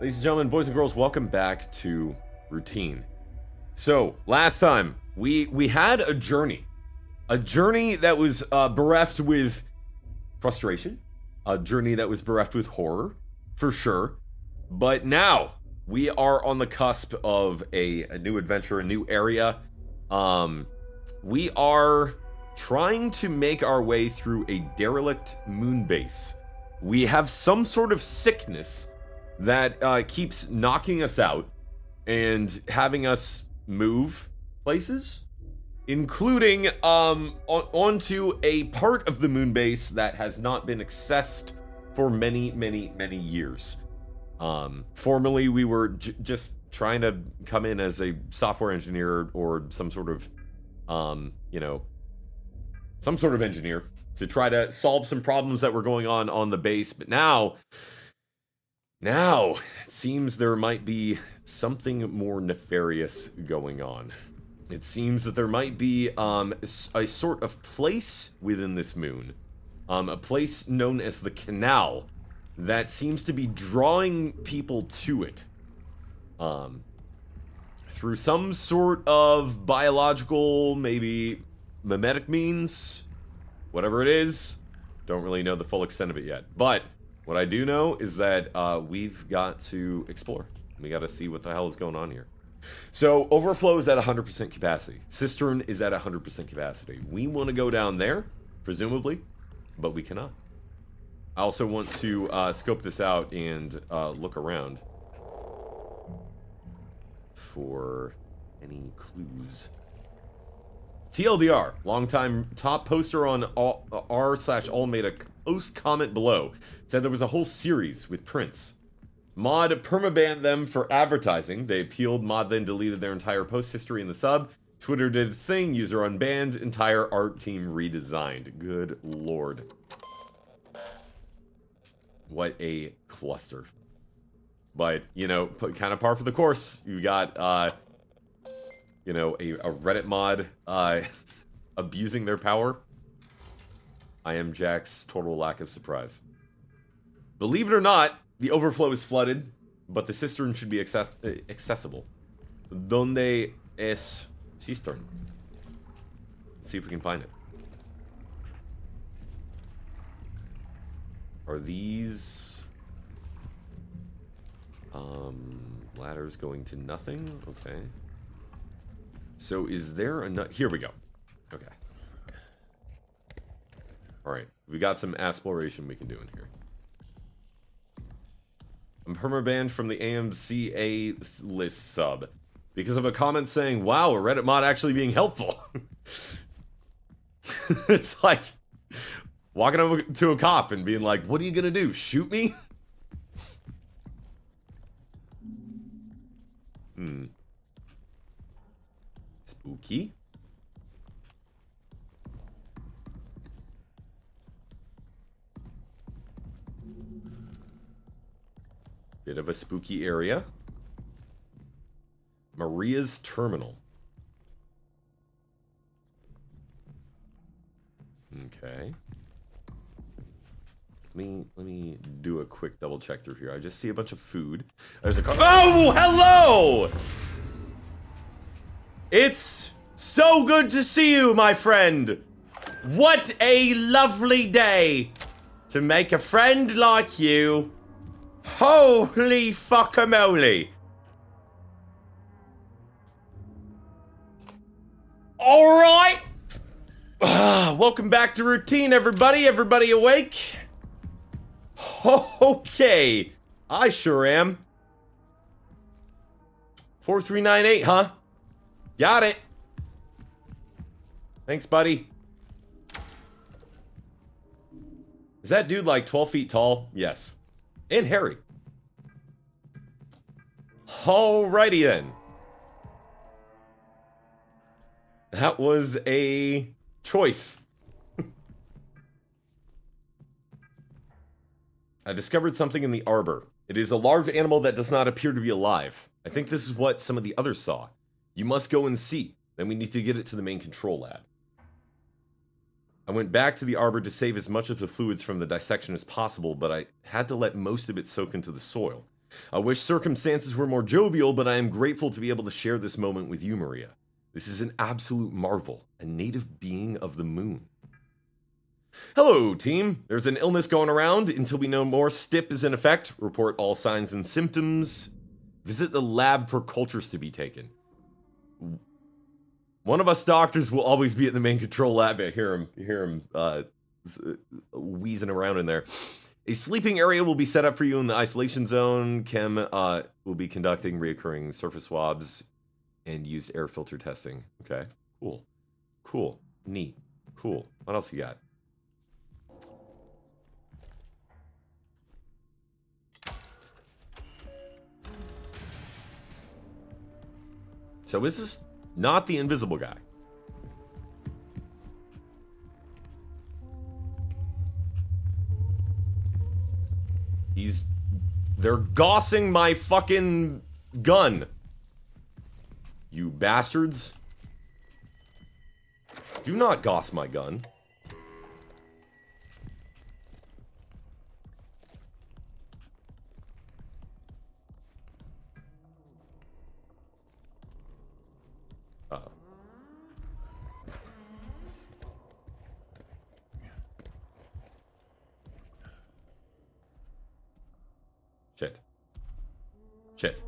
Ladies and gentlemen, boys and girls, welcome back to Routine. So, last time, we had a journey. A journey that was bereft with frustration. A journey that was bereft with horror, for sure. But now, we are on the cusp of a new adventure, a new area. We are trying to make our way through a derelict moon base. We have some sort of sickness that keeps knocking us out and having us move places, including onto a part of the moon base that has not been accessed for many years. Formerly, we were just trying to come in as a software engineer or some sort of, some sort of engineer to try to solve some problems that were going on the base. But now, it seems there might be something more nefarious going on. It seems that there might be a sort of place within this moon, a place known as the Canal, that seems to be drawing people to it. Through some sort of biological, maybe mimetic means, whatever it is. Don't really know the full extent of it yet. But what I do know is that we've got to explore. We got to see what the hell is going on here. So, overflow is at 100% capacity. Cistern is at 100% capacity. We want to go down there, presumably, but we cannot. I also want to scope this out and look around for any clues. TLDR, longtime top poster on r/all made a post comment below. Said there was a whole series with Prince. Mod permabanned them for advertising. They appealed. Mod then deleted their entire post history in the sub. Twitter did its thing. User unbanned. Entire art team redesigned. Good lord. What a cluster. But, kind of par for the course. You got, a Reddit mod abusing their power. I am Jack's total lack of surprise. Believe it or not, the overflow is flooded, but the cistern should be accessible. Donde es cistern? Let's see if we can find it. Are these ladders going to nothing? Okay. So is there enough? Here we go. Okay. Alright. We got some exploration we can do in here. I'm permabanned from the AMCA list sub because of a comment saying, wow, a Reddit mod actually being helpful. It's like walking over to a cop and being like, what are you gonna do? Shoot me? Spooky. Bit of a spooky area. Maria's Terminal. Okay. Let me do a quick double check through here. I just see a bunch of food. There's a car. Oh, hello! It's so good to see you, my friend. What a lovely day to make a friend like you. Holy fuckamole. All right. Welcome back to Routine, everybody. Everybody awake? Okay. I sure am. 4398, huh? Got it. Thanks, buddy. Is that dude like 12 feet tall? Yes. And hairy. Alrighty then. That was a choice. I discovered something in the arbor. It is a large animal that does not appear to be alive. I think this is what some of the others saw. You must go and see. Then we need to get it to the main control lab. I went back to the arbor to save as much of the fluids from the dissection as possible, but I had to let most of it soak into the soil. I wish circumstances were more jovial, but I am grateful to be able to share this moment with you, Maria. This is an absolute marvel, a native being of the moon. Hello, team. There's an illness going around. Until we know more, STIP is in effect. Report all signs and symptoms. Visit the lab for cultures to be taken. One of us doctors will always be at the main control lab. I hear him wheezing around in there. A sleeping area will be set up for you in the isolation zone. Chem will be conducting reoccurring surface swabs and used air filter testing. Okay, cool. Cool. Neat. Cool. What else you got? So is this not the invisible guy? They're gossing my fucking gun. You bastards. Do not goss my gun. Uh-oh. Shit. Shit.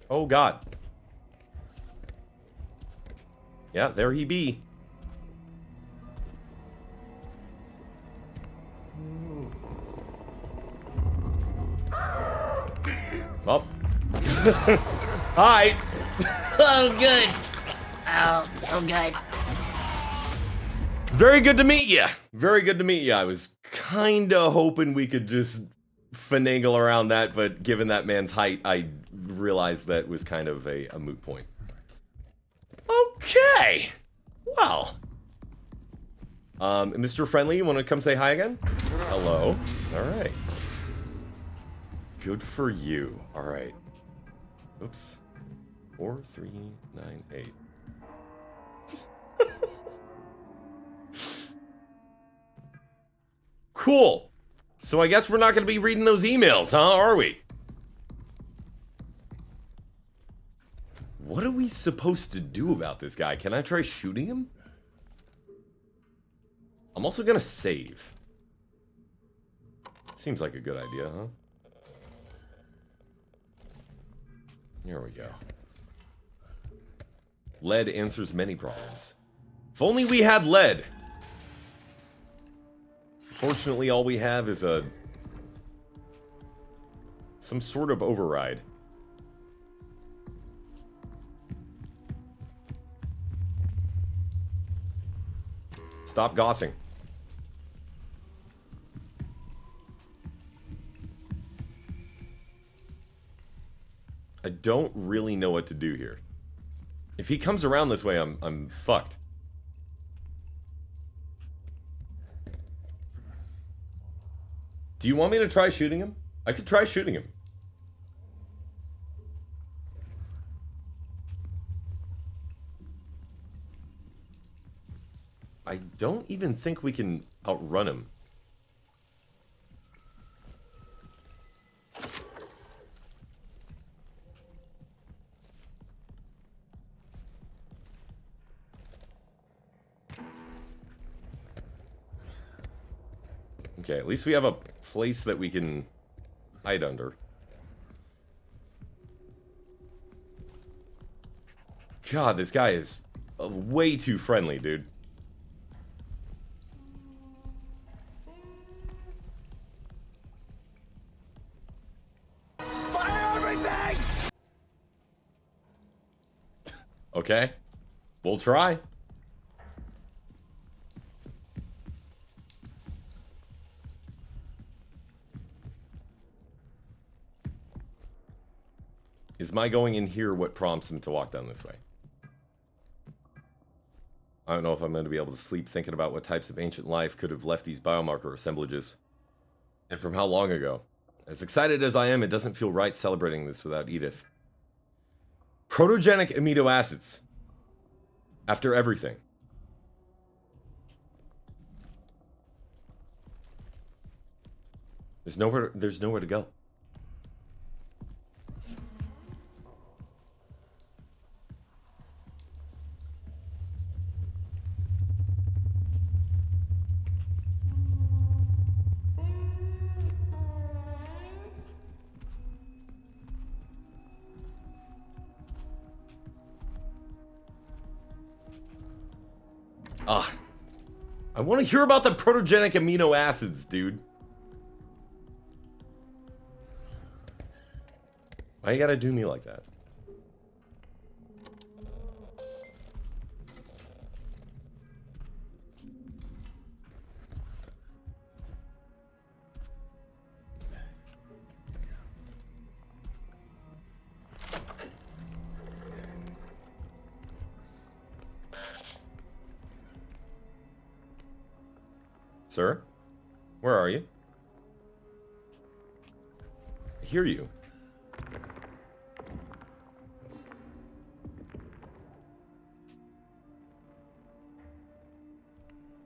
Oh God. Yeah, there he be. Well. Hi. Oh, good. Oh, good. Very good to meet you. Very good to meet you. I was kinda hoping we could just finagle around that, but given that man's height, I realized that was kind of a moot point. Okay. Well. Mr. Friendly, you want to come say hi again? Hello. All right. Good for you. All right. Oops. 4398. Cool. So I guess we're not going to be reading those emails, huh? Are we? What are we supposed to do about this guy? Can I try shooting him? I'm also going to save. Seems like a good idea, huh? Here we go. Lead answers many problems. If only we had lead. Fortunately, all we have is some sort of override. Stop gossing. I don't really know what to do here. If he comes around this way, I'm fucked. Do you want me to try shooting him? I could try shooting him. I don't even think we can outrun him. Okay, at least we have a place that we can hide under. God, this guy is way too friendly, dude. Fire everything! Okay, we'll try. Is my going in here what prompts him to walk down this way? I don't know if I'm going to be able to sleep thinking about what types of ancient life could have left these biomarker assemblages. And from how long ago. As excited as I am, it doesn't feel right celebrating this without Edith. Protogenic amino acids. After everything. There's nowhere to go. I want to hear about the protogenic amino acids, dude. Why you gotta do me like that? Sir? Where are you? I hear you.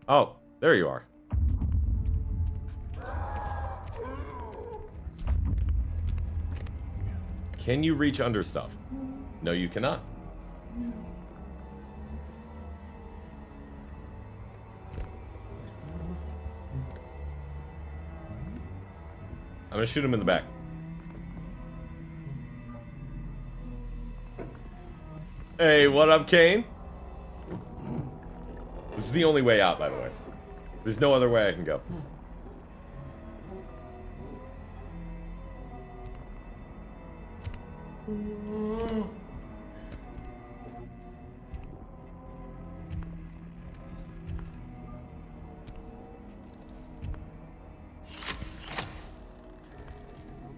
Oh, there you are. Can you reach under stuff? No, you cannot. I'm gonna shoot him in the back. Hey, what up, Kane? This is the only way out, by the way. There's no other way I can go.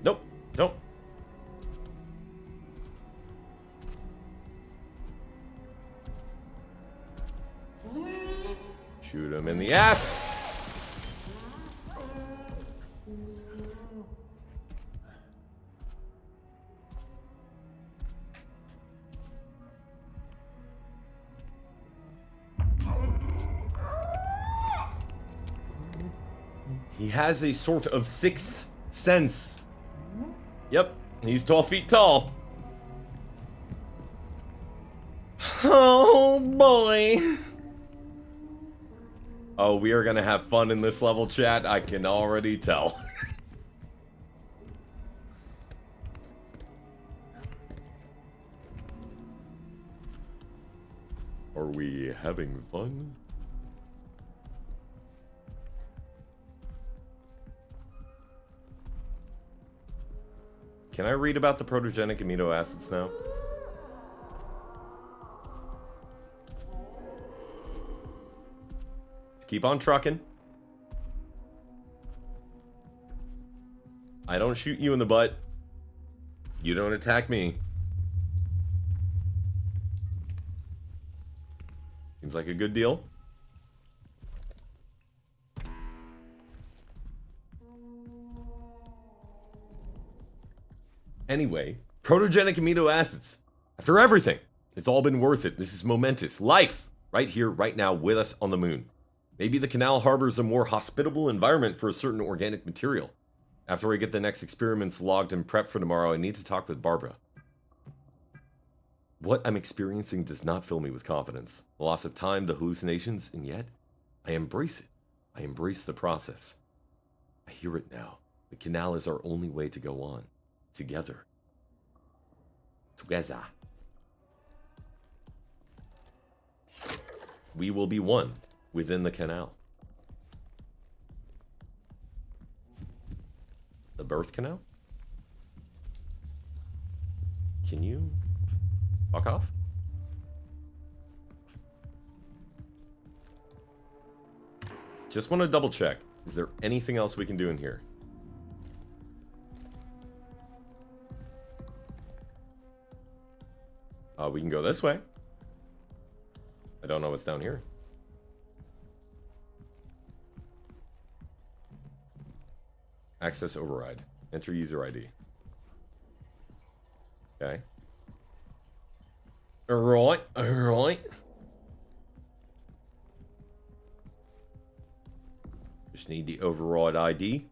Nope. Nope. Shoot him in the ass. He has a sort of sixth sense. Yep, he's 12 feet tall. Oh boy. Oh, we are gonna have fun in this level, chat. I can already tell. Are we having fun? Can I read about the protogenic amino acids now? Just keep on trucking. I don't shoot you in the butt. You don't attack me. Seems like a good deal. Anyway, protogenic amino acids. After everything, it's all been worth it. This is momentous. Life, right here, right now, with us on the moon. Maybe the canal harbors a more hospitable environment for a certain organic material. After I get the next experiments logged and prepped for tomorrow, I need to talk with Barbara. What I'm experiencing does not fill me with confidence. The loss of time, the hallucinations, and yet, I embrace it. I embrace the process. I hear it now. The canal is our only way to go on. Together. Together. We will be one within the canal. The birth canal? Can you fuck off? Just want to double check. Is there anything else we can do in here? We can go this way. I don't know what's down here. Access override. Enter user ID. Okay. Alright, alright. Just need the override ID.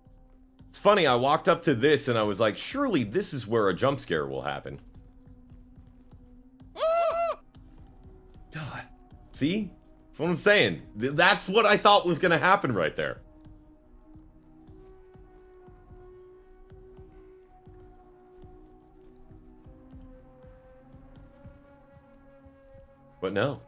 It's funny, I walked up to this and I was like, surely this is where a jump scare will happen. God. See? That's what I'm saying. That's what I thought was gonna happen right there. But no.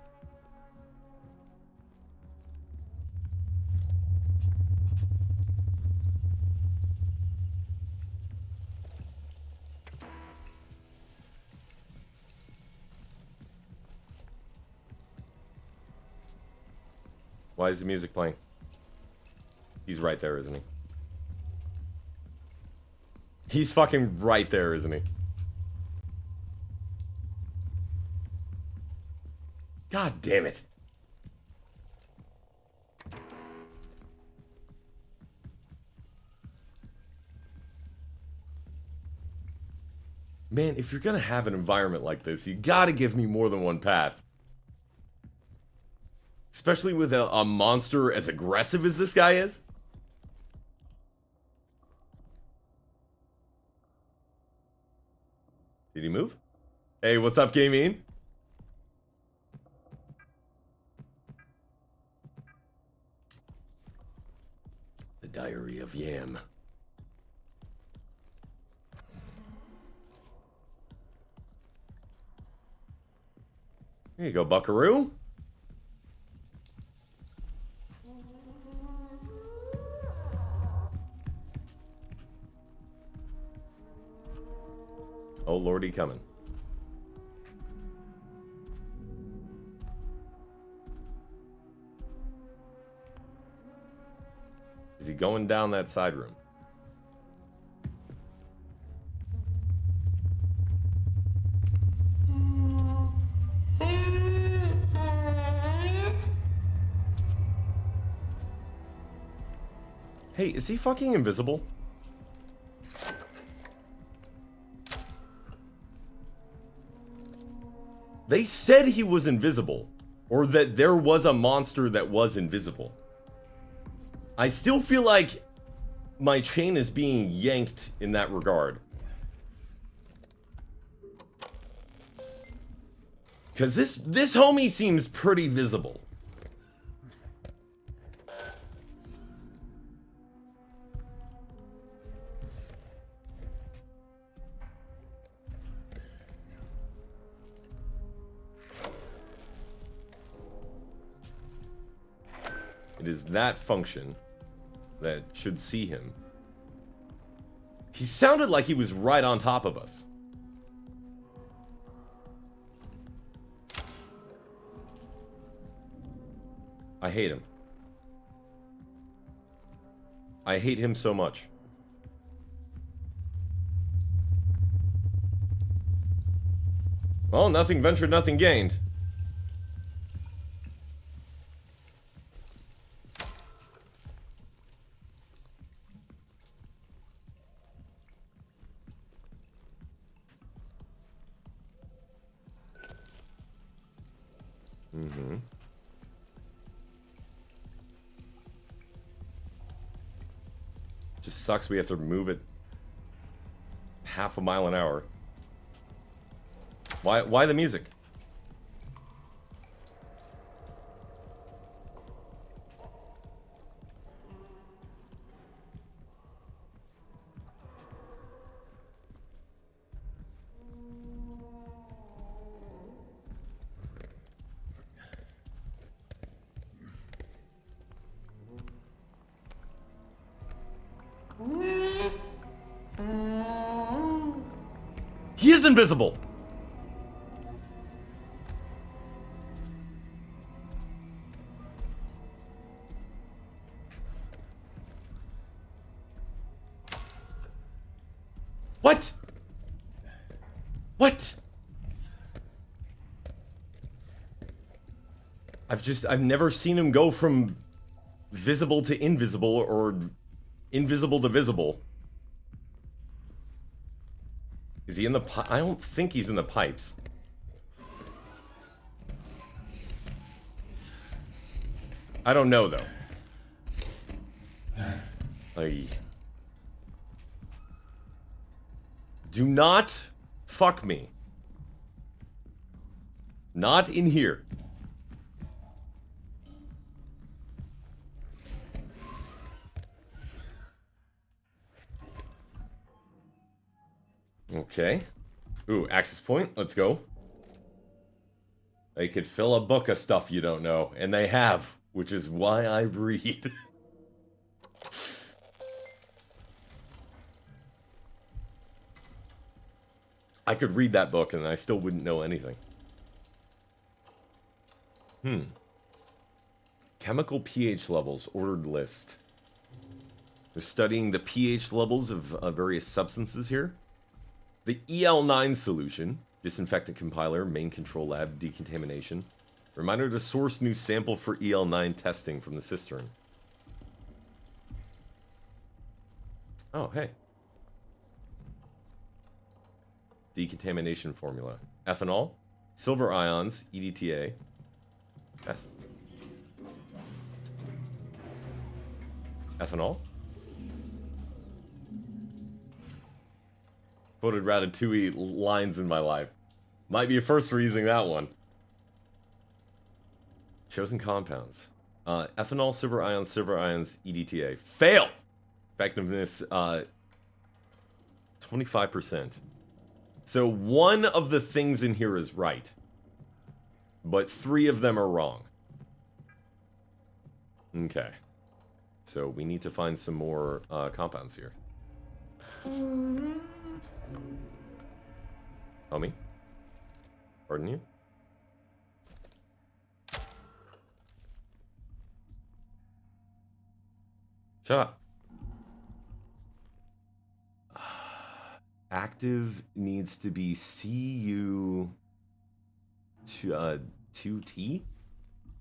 Why is the music playing? He's right there, isn't he? He's fucking right there, isn't he? God damn it. Man, if you're gonna have an environment like this, you gotta give me more than one path. Especially with a monster as aggressive as this guy is. Did he move? Hey, what's up, gaming? The Diary of Yam. Here you go, buckaroo. Oh, lordy, coming. Is he going down that side room? Hey, is he fucking invisible? They said he was invisible, or that there was a monster that was invisible. I still feel like my chain is being yanked in that regard. Because this homie seems pretty visible. It is that function that should see him. He sounded like he was right on top of us. I hate him. I hate him so much. Well, nothing ventured, nothing gained. Mm-hmm. Just sucks we have to move it half a mile an hour. Why the music? He is invisible. What? What? I've never seen him go from visible to invisible or invisible to visible. Is he in the I don't think he's in the pipes. I don't know, though. Do not fuck me. Not in here. Okay. Ooh, access point. Let's go. They could fill a book of stuff you don't know, and they have, which is why I read. I could read that book and I still wouldn't know anything. Chemical pH levels, ordered list. They're studying the pH levels of various substances here. The EL9 solution, disinfectant compiler, main control lab, decontamination. Reminder to source new sample for EL9 testing from the cistern. Oh, hey. Decontamination formula. Ethanol, silver ions, EDTA. Test. Ethanol. Quoted Ratatouille lines in my life. Might be a first for using that one. Chosen compounds. Ethanol, silver ions, EDTA. Fail! Effectiveness, 25%. So one of the things in here is right. But 3 of them are wrong. Okay. So we need to find some more compounds here. Homie? Pardon you? Shut up. Active needs to be Cu2T?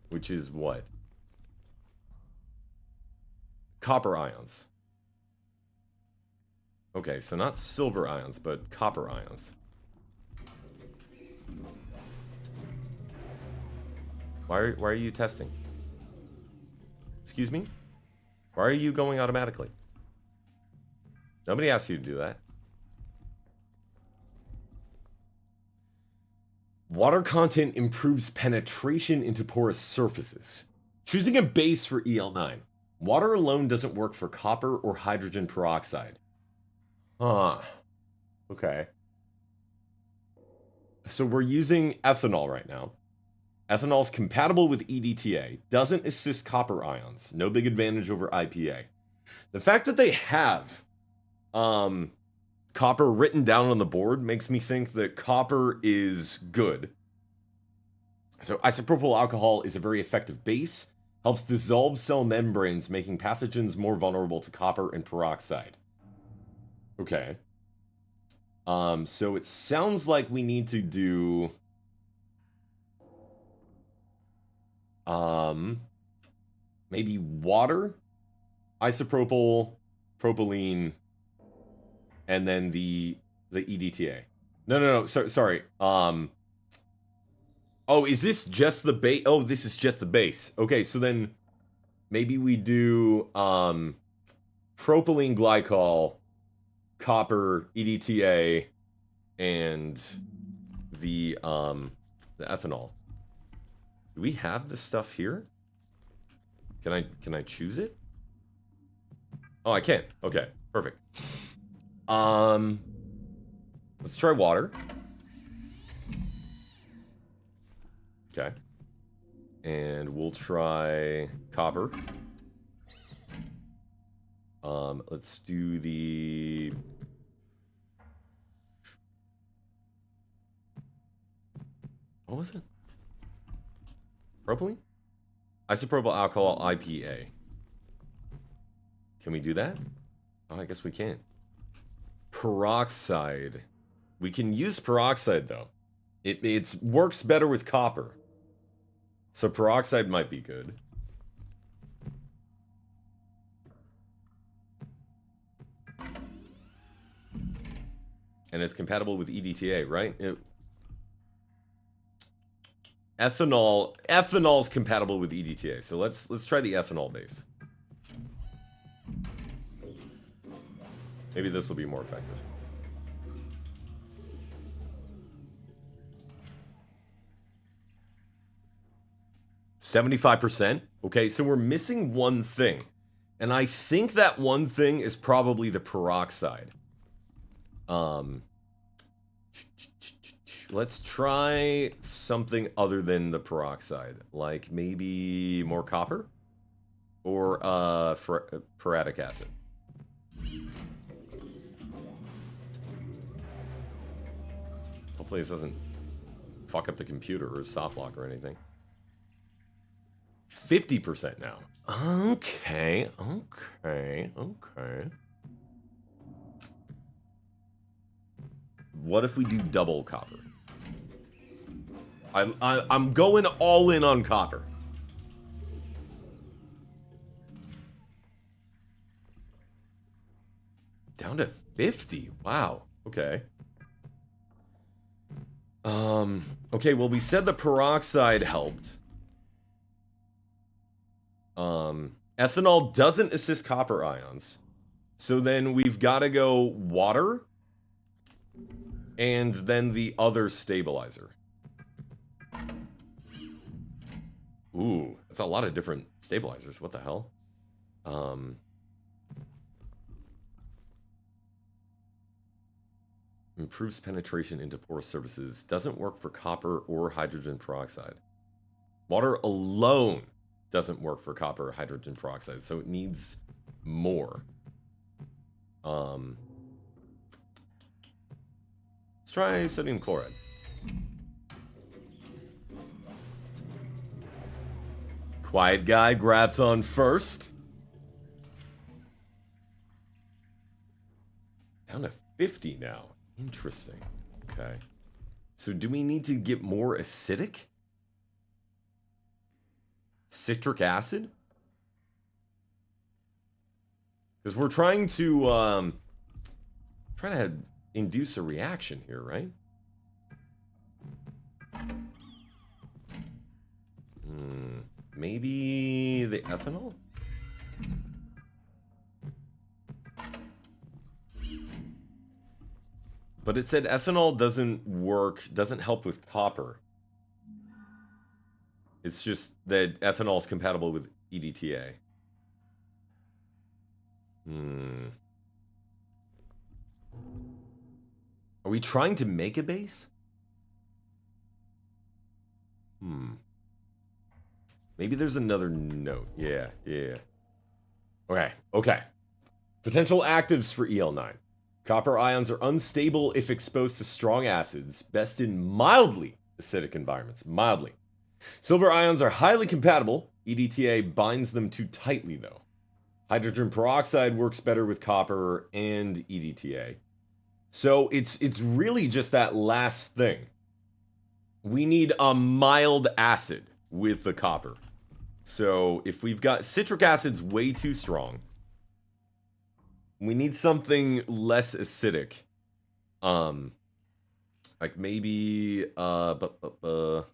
Which is what? Copper ions. Okay, so not silver ions, but copper ions. Why are you testing? Excuse me? Why are you going automatically? Nobody asked you to do that. Water content improves penetration into porous surfaces. Choosing a base for EL9. Water alone doesn't work for copper or hydrogen peroxide. Huh. Okay. So we're using ethanol right now. Ethanol is compatible with EDTA. Doesn't assist copper ions. No big advantage over IPA. The fact that they have copper written down on the board makes me think that copper is good. So isopropyl alcohol is a very effective base. Helps dissolve cell membranes, making pathogens more vulnerable to copper and peroxide. Okay. So it sounds like we need to do... maybe water, isopropyl, propylene, and then the EDTA. No. Sorry. Oh, is this just the base? Oh, this is just the base. Okay, so then maybe we do propylene glycol, copper, EDTA, and the ethanol. Do we have this stuff here? Can I choose it? Oh, I can. Okay, perfect. Let's try water. Okay. And we'll try copper. Let's do the... What was it? Propylene? Isopropyl alcohol IPA. Can we do that? Oh, I guess we can. Peroxide. We can use peroxide, though. It works better with copper. So peroxide might be good. And it's compatible with EDTA, right? Ethanol's compatible with EDTA, so let's try the ethanol base. Maybe this will be more effective. %. Okay, so we're missing one thing. And I think that one thing is probably the peroxide. Let's try something other than the peroxide. Like maybe more copper? Or ferritic acid. Hopefully this doesn't fuck up the computer or soft lock or anything. 50% now. Okay. What if we do double copper? I'm going all in on copper. Down to 50. Wow. Okay. Okay, well, we said the peroxide helped. Ethanol doesn't assist copper ions. So then we've got to go water and then the other stabilizer. Ooh, that's a lot of different stabilizers. What the hell? Improves penetration into porous surfaces. Doesn't work for copper or hydrogen peroxide. Water alone doesn't work for copper or hydrogen peroxide, so it needs more. Let's try sodium chloride. Quiet guy, grats on first. Down to 50 now. Interesting. Okay. So do we need to get more acidic? Citric acid? Because we're trying to induce a reaction here, right? Maybe the ethanol? But it said ethanol doesn't help with copper. It's just that ethanol is compatible with EDTA. Are we trying to make a base? Maybe there's another note. Yeah. Okay. Potential actives for EL9. Copper ions are unstable if exposed to strong acids, best in mildly acidic environments. Mildly. Silver ions are highly compatible. EDTA binds them too tightly, though. Hydrogen peroxide works better with copper and EDTA. So it's really just that last thing. We need a mild acid with the copper. So if we've got citric acid's way too strong, we need something less acidic. Like maybe the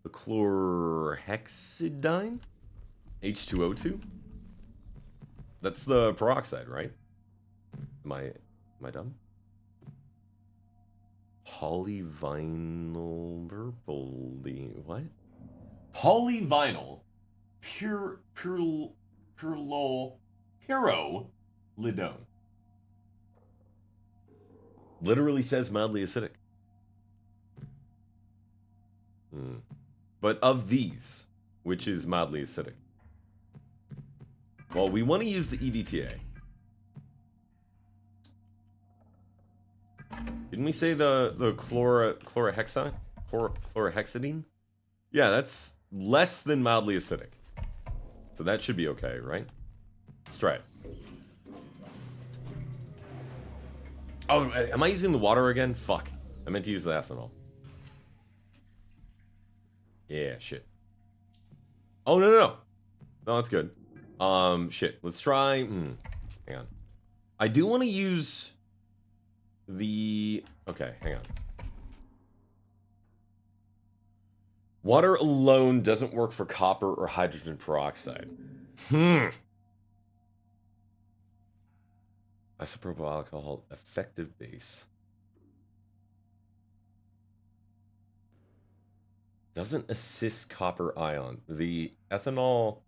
chlorhexidine? H2O2? That's the peroxide, right? Am I dumb? Polyvinyl what? Polyvinyl pyrrolidone. Literally says mildly acidic. But of these, which is mildly acidic? Well, we want to use the EDTA. Didn't we say the chlorhexidine? Yeah, that's less than mildly acidic. So that should be okay, right? Let's try it. Oh, am I using the water again? Fuck. I meant to use the ethanol. Yeah, shit. Oh, no. No, that's good. Shit. Let's try... hang on. I do want to use Okay, hang on. Water alone doesn't work for copper or hydrogen peroxide. Isopropyl alcohol, effective base. Doesn't assist copper ion. The ethanol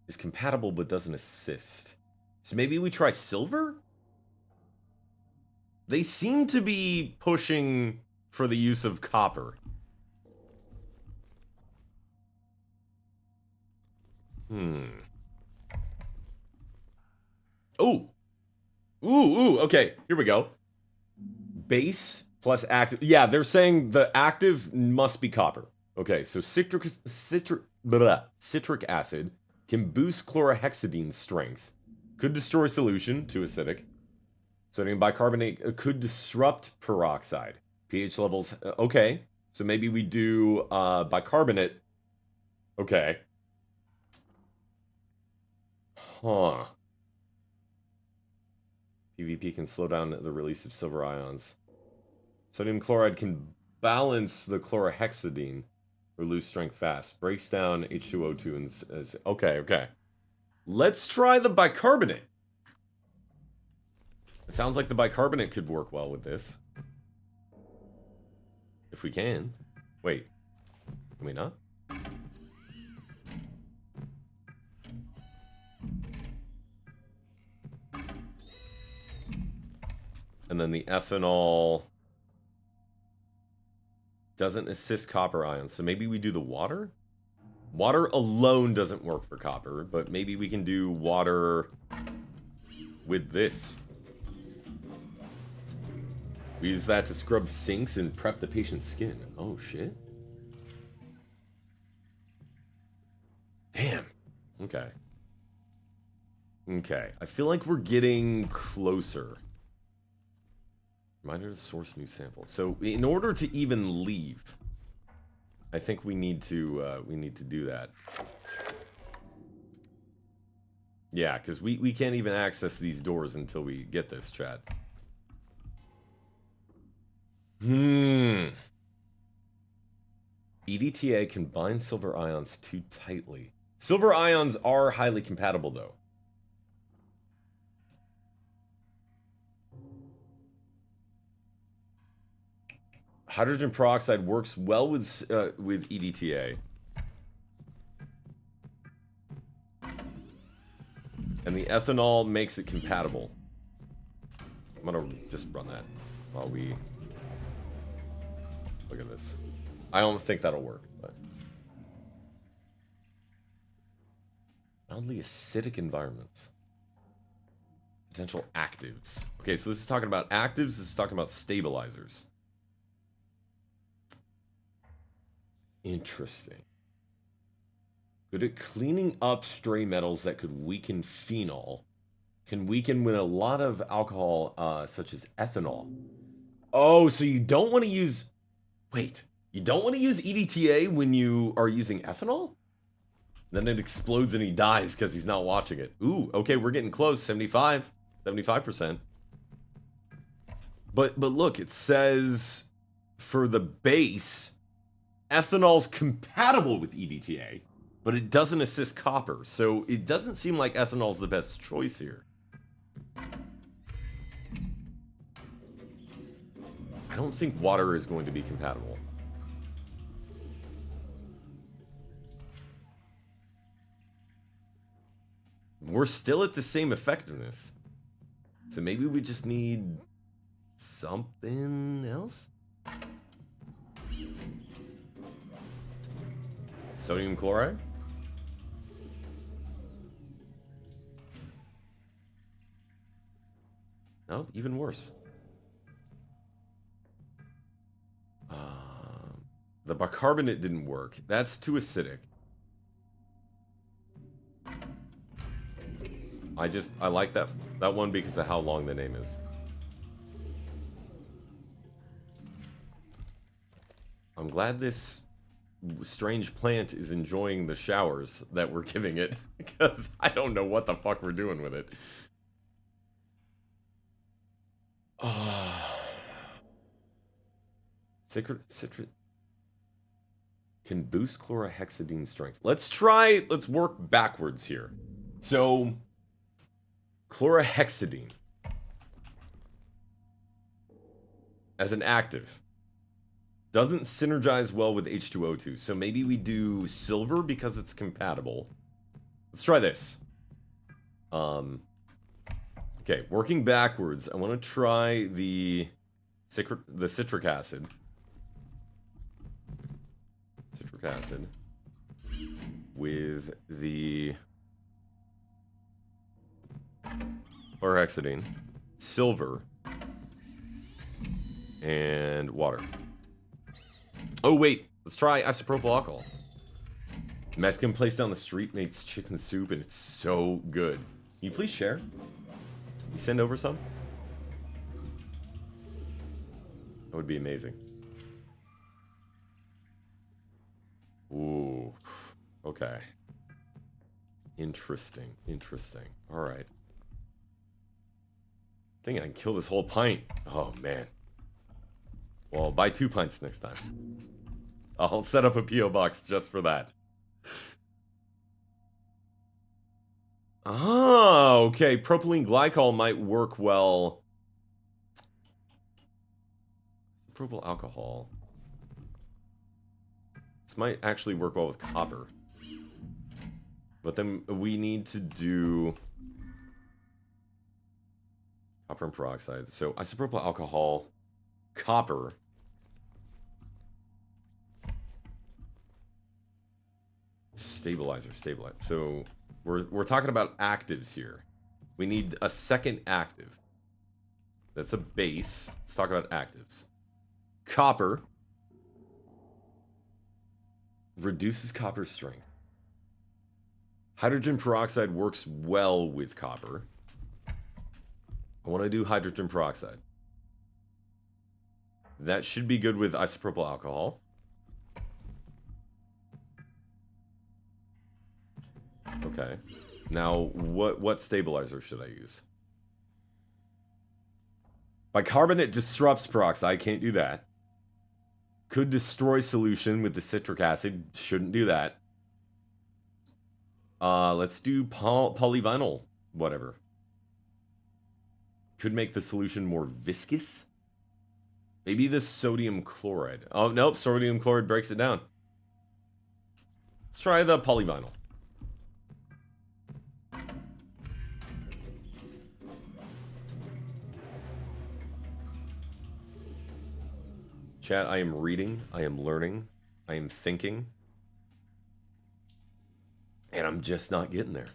is compatible but doesn't assist. So maybe we try silver? They seem to be pushing for the use of copper. Ooh. Ooh, okay. Here we go. Base plus active. Yeah, they're saying the active must be copper. Okay, so citric acid can boost chlorhexadine's strength. Could destroy solution, too acidic. Sodium bicarbonate could disrupt peroxide. pH levels, okay. So maybe we do bicarbonate. Okay. Huh. PvP can slow down the release of silver ions. Sodium chloride can balance the chlorhexidine or lose strength fast. Breaks down H2O2 and... Okay. Let's try the bicarbonate. It sounds like the bicarbonate could work well with this. If we can. Wait. Can we not? And then the ethanol doesn't assist copper ions. So maybe we do the water? Water alone doesn't work for copper, but maybe we can do water with this. We use that to scrub sinks and prep the patient's skin. Oh, shit. Damn. Okay. Okay. I feel like we're getting closer. Reminder to source new sample. So, in order to even leave, I think we need to do that. Yeah, because we can't even access these doors until we get this, chat. EDTA can bind silver ions too tightly. Silver ions are highly compatible, though. Hydrogen peroxide works well with EDTA. And the ethanol makes it compatible. I'm gonna just run that while we... Look at this. I don't think that'll work, but... Mildly acidic environments. Potential actives. Okay, so this is talking about actives, this is talking about stabilizers. Interesting. Good at cleaning up stray metals that could weaken phenol. Can weaken with a lot of alcohol, such as ethanol. Oh, so you don't want to use... Wait, you don't want to use EDTA when you are using ethanol? Then it explodes and he dies because he's not watching it. Ooh, okay, we're getting close. 75%. But look, it says for the base, ethanol's compatible with EDTA, but it doesn't assist copper. So it doesn't seem like ethanol's the best choice here. I don't think water is going to be compatible. We're still at the same effectiveness. So maybe we just need something else? Sodium chloride? No, even worse. The bicarbonate didn't work. That's too acidic. I like that one because of how long the name is. I'm glad this strange plant is enjoying the showers that we're giving it, because I don't know what the fuck we're doing with it. Citric can boost chlorhexidine strength. Let's work backwards here. So, chlorhexidine as an active doesn't synergize well with H2O2. So maybe we do silver because it's compatible. Let's try this. Okay, working backwards, I want to try the citric acid. Citric acid with the chlorhexidine, silver, and water. Oh wait, let's try isopropyl alcohol. Mexican place down the street makes chicken soup and it's so good. Can you please share? You send over some? That would be amazing. Ooh. Okay. Interesting. Interesting. Alright. I think I can kill this whole pint. Oh, man. Well, I'll buy 2 pints next time. I'll set up a P.O. box just for that. Oh, okay. Propylene glycol might work well. Propyl alcohol. This might actually work well with copper. But then we need to do copper and peroxide. So isopropyl alcohol, copper. Stabilizer. So we're talking about actives here. We need a second active. That's a base. Let's talk about actives. Copper reduces copper strength. Hydrogen peroxide works well with copper. I want to do hydrogen peroxide. That should be good with isopropyl alcohol. Okay. Now, what stabilizer should I use? Bicarbonate disrupts peroxide. Can't do that. Could destroy solution with the citric acid. Shouldn't do that. Let's do polyvinyl. Whatever. Could make the solution more viscous. Maybe the sodium chloride. Oh, nope. Sodium chloride breaks it down. Let's try the polyvinyl. Chat, I am reading, I am learning, I am thinking. And I'm just not getting there.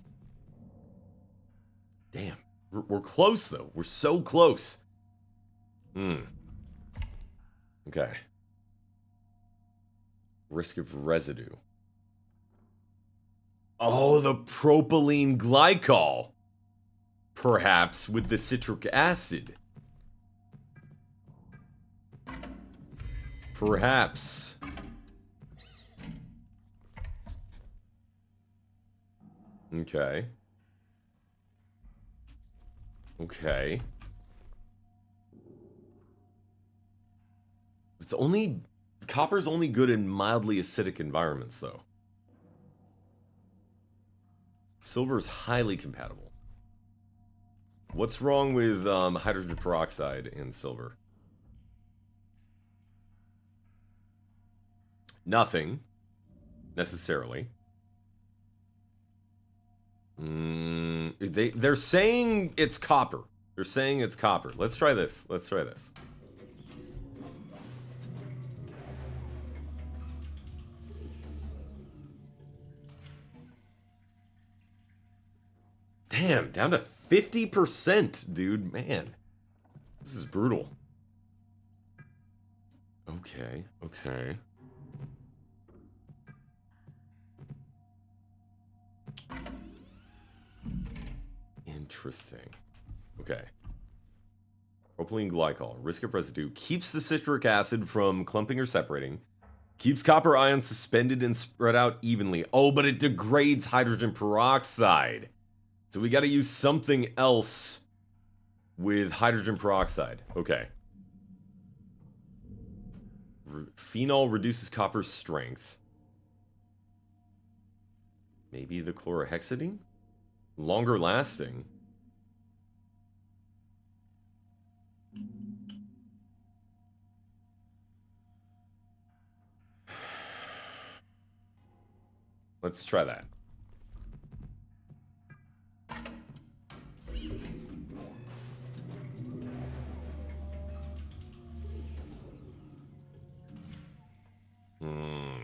Damn. We're close, though. We're so close. Okay. Risk of residue. Oh, the propylene glycol. Perhaps with the citric acid. Perhaps. Okay. Okay. It's only... Copper's only good in mildly acidic environments, though. Silver's highly compatible. What's wrong with hydrogen peroxide and silver? Nothing. Necessarily. They're saying it's copper. They're saying it's copper. Let's try this. Let's try this. Damn, down to 50%, dude. Man. This is brutal. Okay, okay. Interesting. Okay. Propylene glycol. Risk of residue. Keeps the citric acid from clumping or separating. Keeps copper ions suspended and spread out evenly. Oh, but it degrades hydrogen peroxide. So we gotta use something else with hydrogen peroxide. Okay. Phenol reduces copper's strength. Maybe the chlorhexidine? Longer lasting. Let's try that. Hmm.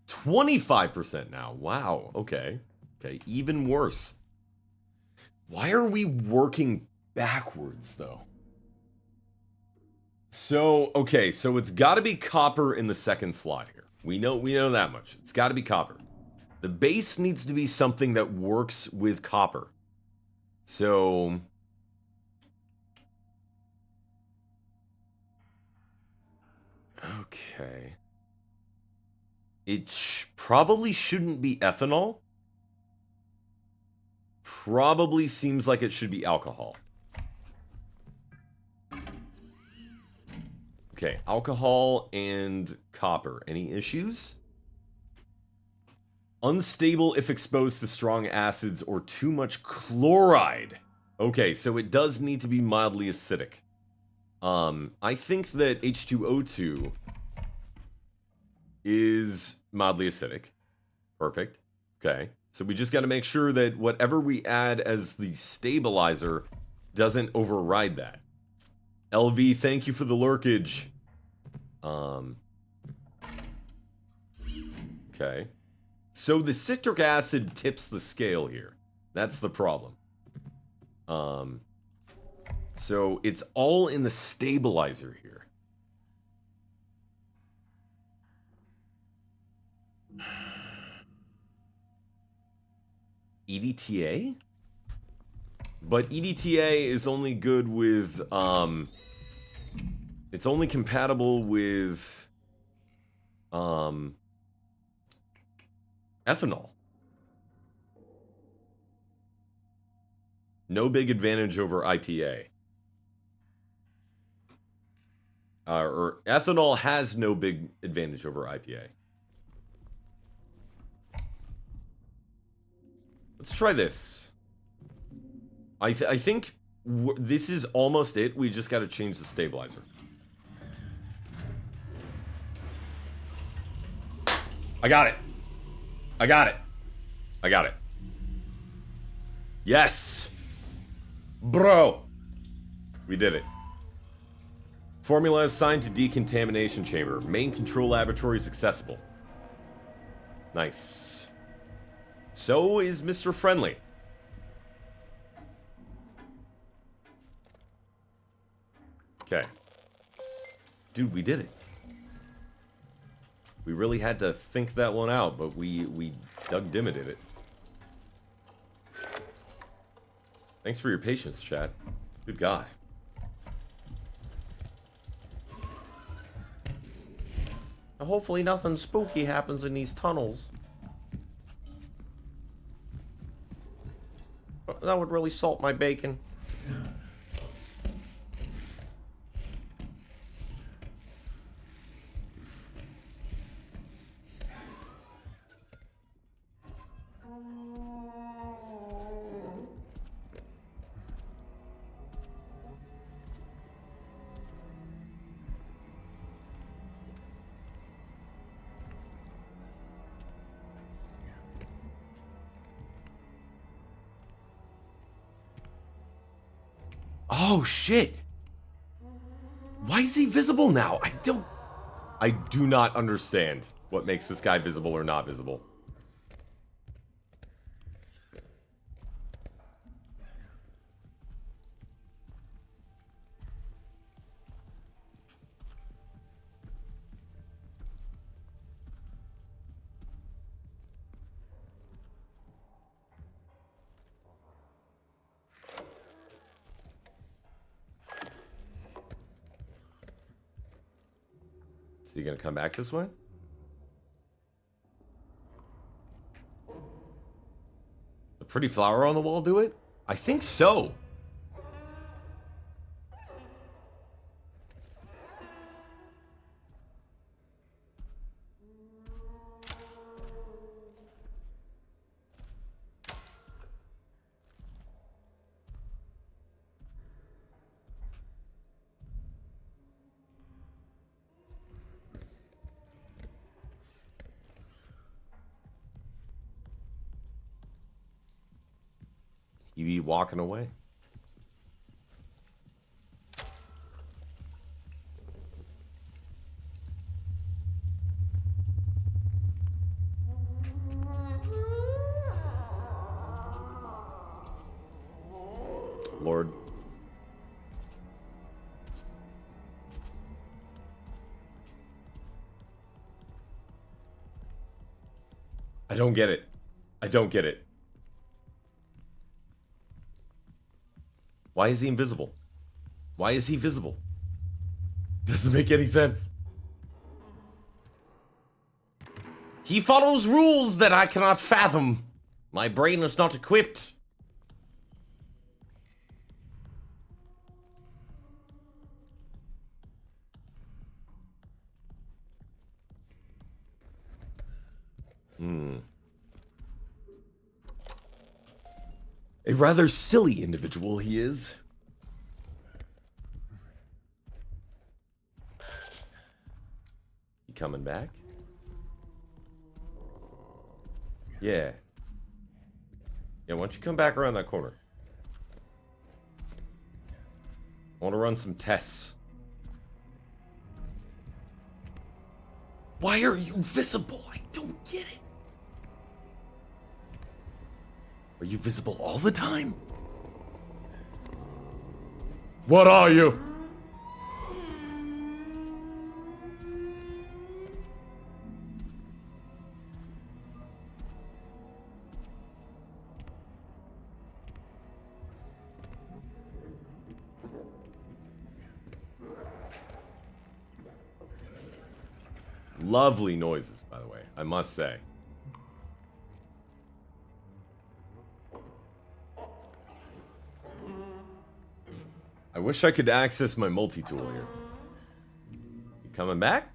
25% now. Wow. Okay. Okay. Even worse. Why are we working backwards, though? So, okay. So it's got to be copper in the second slot here. We know that much. It's got to be copper. The base needs to be something that works with copper. So... Okay. It probably shouldn't be ethanol. Probably seems like it should be alcohol. Okay, alcohol and copper. Any issues? Unstable if exposed to strong acids or too much chloride. Okay, so it does need to be mildly acidic. I think that H2O2 is mildly acidic. Perfect. Okay. So we just got to make sure that whatever we add as the stabilizer doesn't override that. LV, thank you for the lurkage. Okay. So the citric acid tips the scale here. That's the problem. So it's all in the stabilizer here. EDTA? But EDTA is only good with, it's only compatible with, ethanol. No big advantage over IPA. Or ethanol has no big advantage over IPA. Let's try this. I think this is almost it. We just got to change the stabilizer. I got it. I got it. I got it. Yes. Bro. We did it. Formula assigned to decontamination chamber. Main control laboratory is accessible. Nice. So is Mr. Friendly. Okay. Dude, we did it. We really had to think that one out, but we Doug Dimmited it. Thanks for your patience, chat. Good guy. Hopefully nothing spooky happens in these tunnels. That would really salt my bacon. Oh, shit. Why is he visible now? I do not understand what makes this guy visible or not visible. Is he gonna come back this way? The pretty flower on the wall do it? I think so. He be walking away. Lord. I don't get it. I don't get it. Why is he invisible? Why is he visible? Doesn't make any sense. He follows rules that I cannot fathom. My brain is not equipped. A rather silly individual he is. You coming back? Yeah. Yeah, why don't you come back around that corner? I want to run some tests. Why are you visible? I don't get it. Are you visible all the time? What are you? Lovely noises, by the way, I must say. I wish I could access my multi-tool here. You coming back?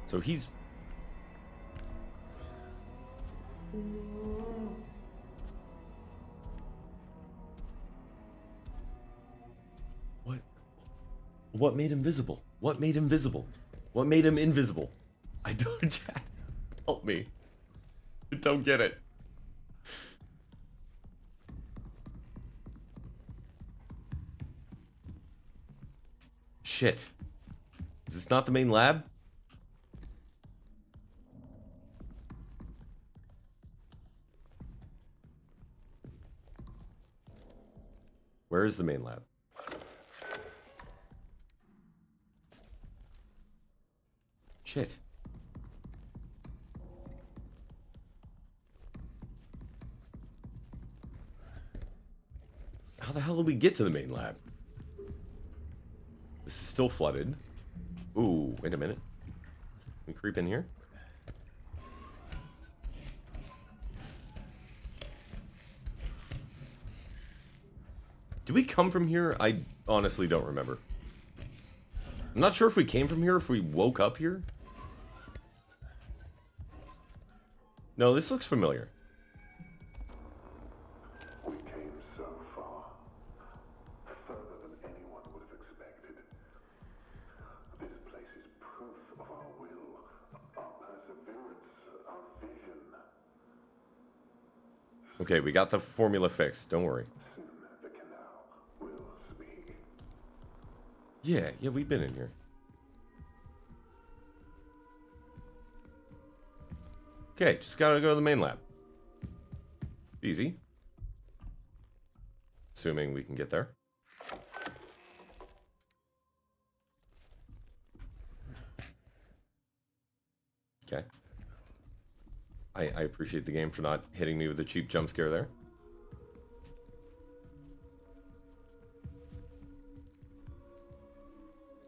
So he's... What made him visible? What made him visible? What made him invisible? I don't... Help me. I don't get it. Shit. Is this not the main lab? Where is the main lab? Shit. How the hell did we get to the main lab? This is still flooded. Ooh, wait a minute. Can we creep in here? Do we come from here? I honestly don't remember. I'm not sure if we came from here, if we woke up here. No, this looks familiar. We came so far, further than anyone would have expected. This place is proof of our will, our perseverance, our vision. Okay, we got the formula fixed. Don't worry. Soon the canal will speak. Yeah, we've been in here. Okay, just gotta go to the main lab. Easy. Assuming we can get there. Okay. I appreciate the game for not hitting me with a cheap jump scare there.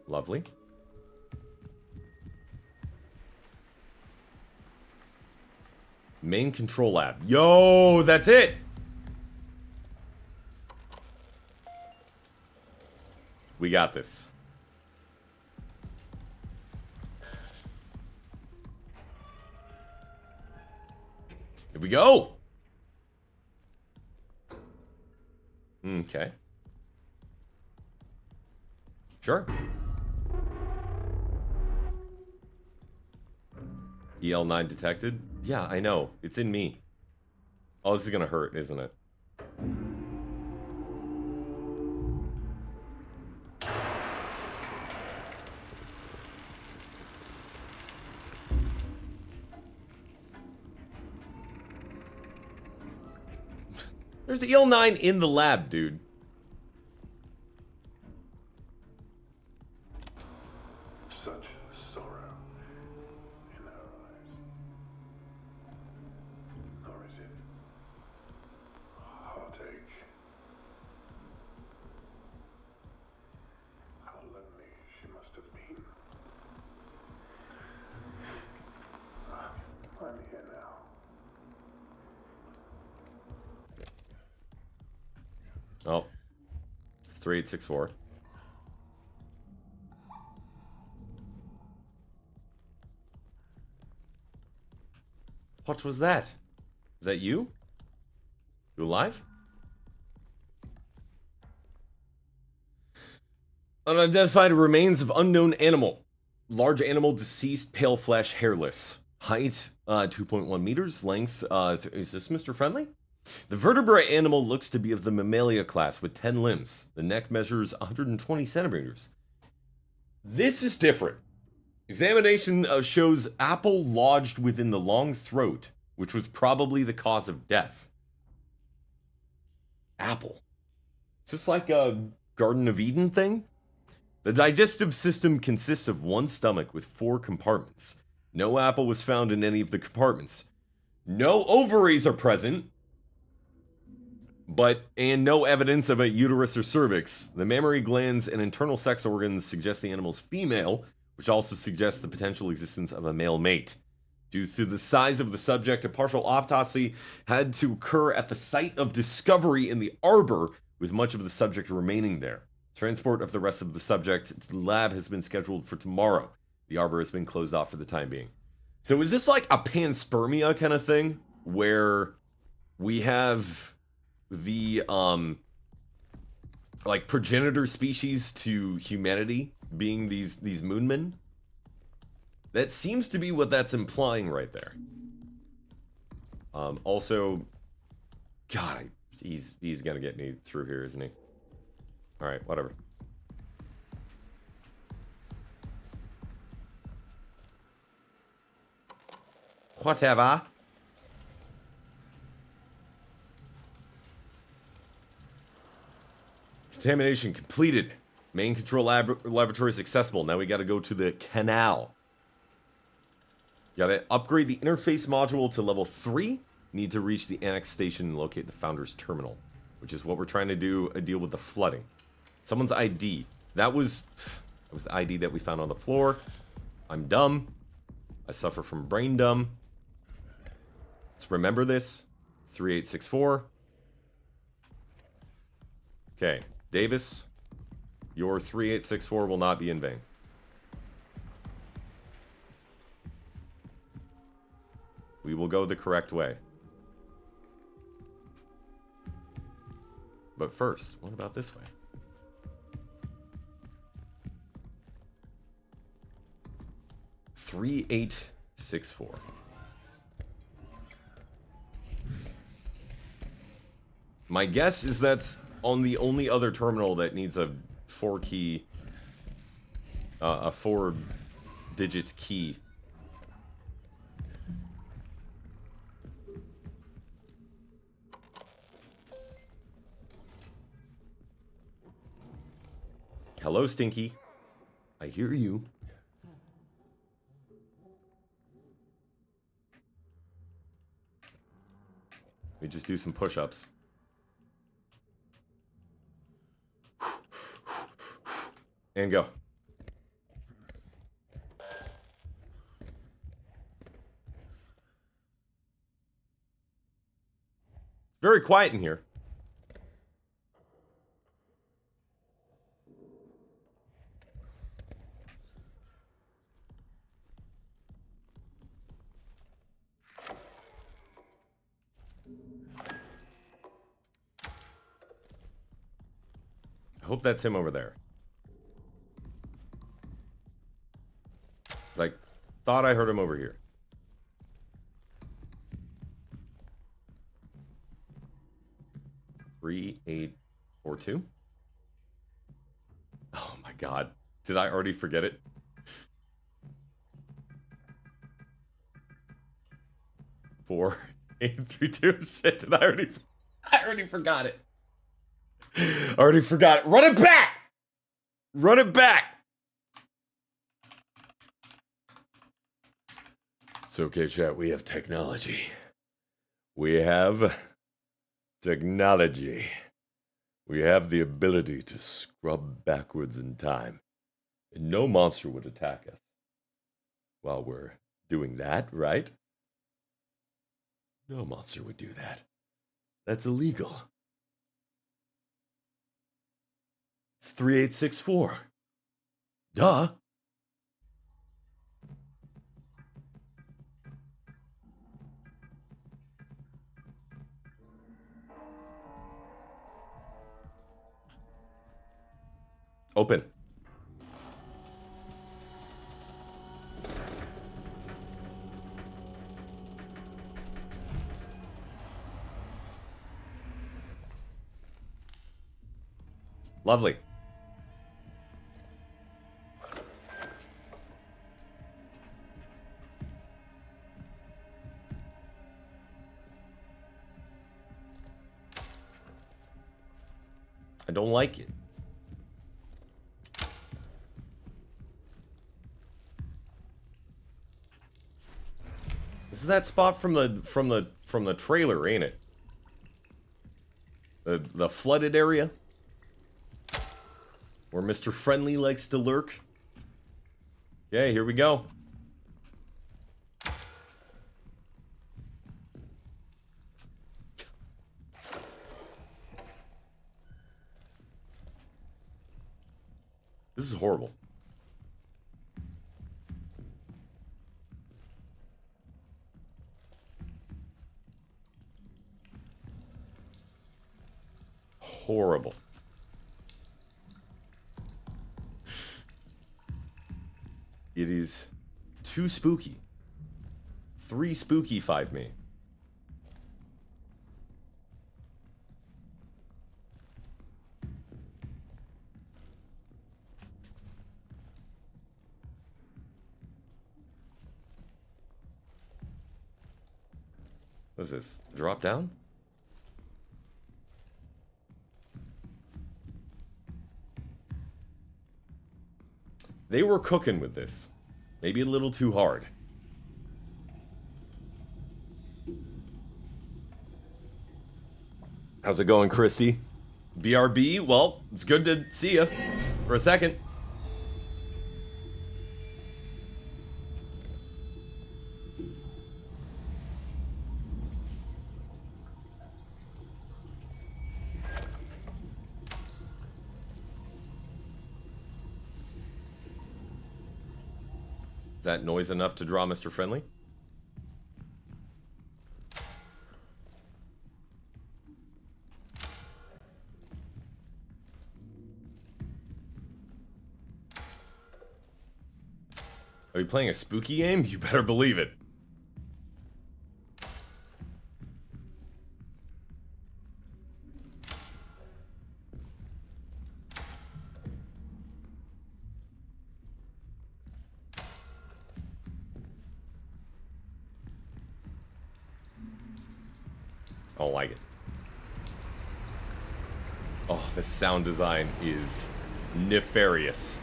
Lovely. Main control lab. Yo, that's it! We got this. Here we go! Okay. Sure. EL9 detected? Yeah, I know. It's in me. Oh, this is gonna hurt, isn't it? There's the EL9 in the lab, dude. Such sorrow in her eyes. Or is it heartache? How lonely she must have been. I'm here now. Oh. It's 3864. What was that? Is that you? You alive? Unidentified remains of unknown animal. Large animal, deceased, pale flesh, hairless. Height, 2.1 meters. Length, is this Mr. Friendly? The vertebrate animal looks to be of the Mammalia class with 10 limbs. The neck measures 120 centimeters. This is different. Examination shows apple lodged within the long throat, which was probably the cause of death. Apple. Is this like a Garden of Eden thing? The digestive system consists of one stomach with 4 compartments. No apple was found in any of the compartments. No ovaries are present, and no evidence of a uterus or cervix. The mammary glands and internal sex organs suggest the animal's female, which also suggests the potential existence of a male mate. Due to the size of the subject, a partial autopsy had to occur at the site of discovery in the arbor, with much of the subject remaining there. Transport of the rest of the subject to the lab has been scheduled for tomorrow. The arbor has been closed off for the time being. So is this like a panspermia kind of thing, where we have the like progenitor species to humanity being these moonmen? That seems to be what that's implying right there. Also, God, he's gonna get me through here, isn't he? All right, whatever. Whatever. Contamination completed. Main control laboratory is accessible. Now we gotta go to the canal. Gotta upgrade the interface module to level 3. Need to reach the annex station and locate the founder's terminal, which is what we're trying to do, deal with the flooding. Someone's ID. That was the ID that we found on the floor. I'm dumb. I suffer from brain dumb. Let's remember this. 3864. Okay, Davis, your 3864 will not be in vain. We will go the correct way. But first, what about this way? $3864. My guess is that's on the only other terminal that needs a 4-key, a 4-digit key. Hello, Stinky. I hear you. Let me just do some push-ups. And go. Very quiet in here. I hope that's him over there. I thought I heard him over here. 3842. Oh my god. Did I already forget it? Four, 832. Shit, did I already forgot it. I already forgot it. Run it back! Run it back! It's okay, chat. We have technology. We have technology. We have the ability to scrub backwards in time. And no monster would attack us while we're doing that, right? No monster would do that. That's illegal. It's 3864. Duh. Open. Lovely. I don't like it. This is that spot from the trailer, ain't it? The flooded area where Mr. Friendly likes to lurk. Okay, here we go. This is horrible. Horrible. It is too spooky. 3 spooky, 5 me. What is this? Drop down? They were cooking with this. Maybe a little too hard. How's it going, Christy? BRB? Well, it's good to see you for a second. Is that noise enough to draw Mr. Friendly? Are you playing a spooky game? You better believe it. I don't like it. Oh, the sound design is nefarious.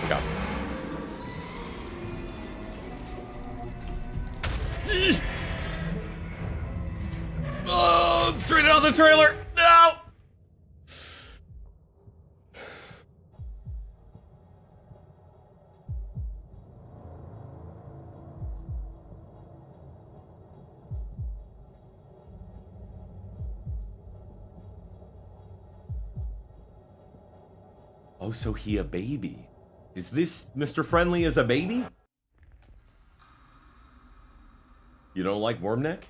Look out. Oh, straight out of the trailer! No! Oh, so he a baby. Is this Mr. Friendly as a baby? You don't like Wormneck?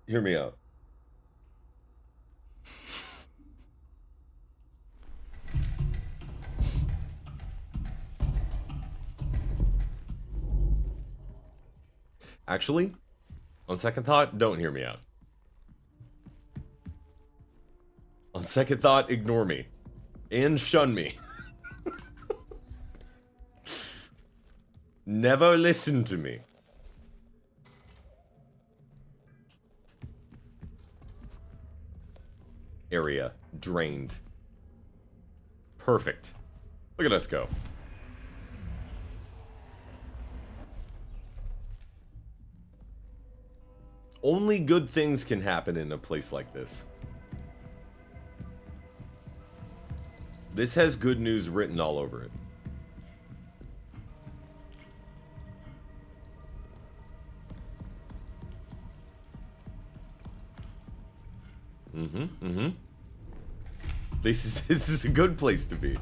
Hear me out. Actually, on second thought, don't hear me out. On second thought, ignore me. And shun me. Never listen to me. Area drained. Perfect. Look at us go. Only good things can happen in a place like this. This has good news written all over it. This is a good place to be.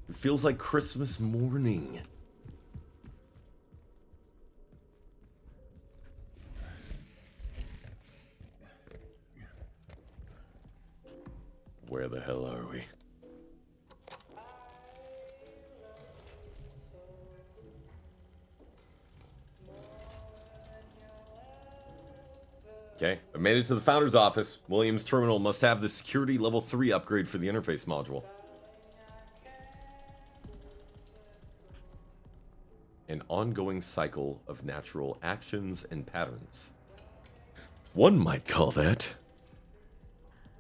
It feels like Christmas morning. Where the hell are we? Okay, I made it to the founder's office. Williams' terminal must have the security level 3 upgrade for the interface module. An ongoing cycle of natural actions and patterns. One might call that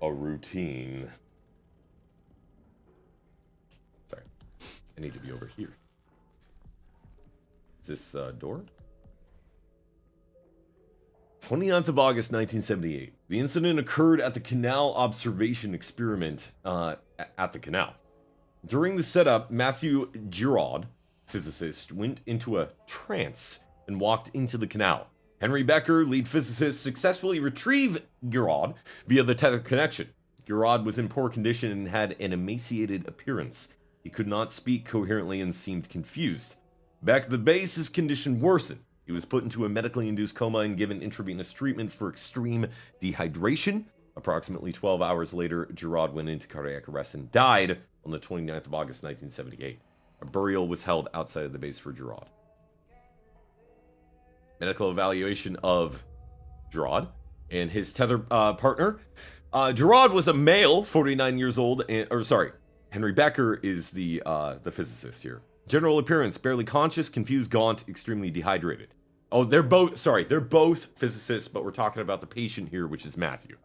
a routine. Sorry, I need to be over here. Is this door? 29th of August, 1978. The incident occurred at the canal observation experiment at the canal. During the setup, Matthew Giraud, physicist, went into a trance and walked into the canal. Henry Becker, lead physicist, successfully retrieved Giraud via the tether connection. Giraud was in poor condition and had an emaciated appearance. He could not speak coherently and seemed confused. Back at the base, his condition worsened. He was put into a medically induced coma and given intravenous treatment for extreme dehydration. Approximately 12 hours later, Giraud went into cardiac arrest and died on the 29th of August, 1978. A burial was held outside of the base for Giraud. Medical evaluation of Giraud and his tether partner. Giraud was a male, 49 years old, Henry Becker is the physicist here. General appearance, barely conscious, confused, gaunt, extremely dehydrated. Oh, they're both physicists, but we're talking about the patient here, which is Matthew.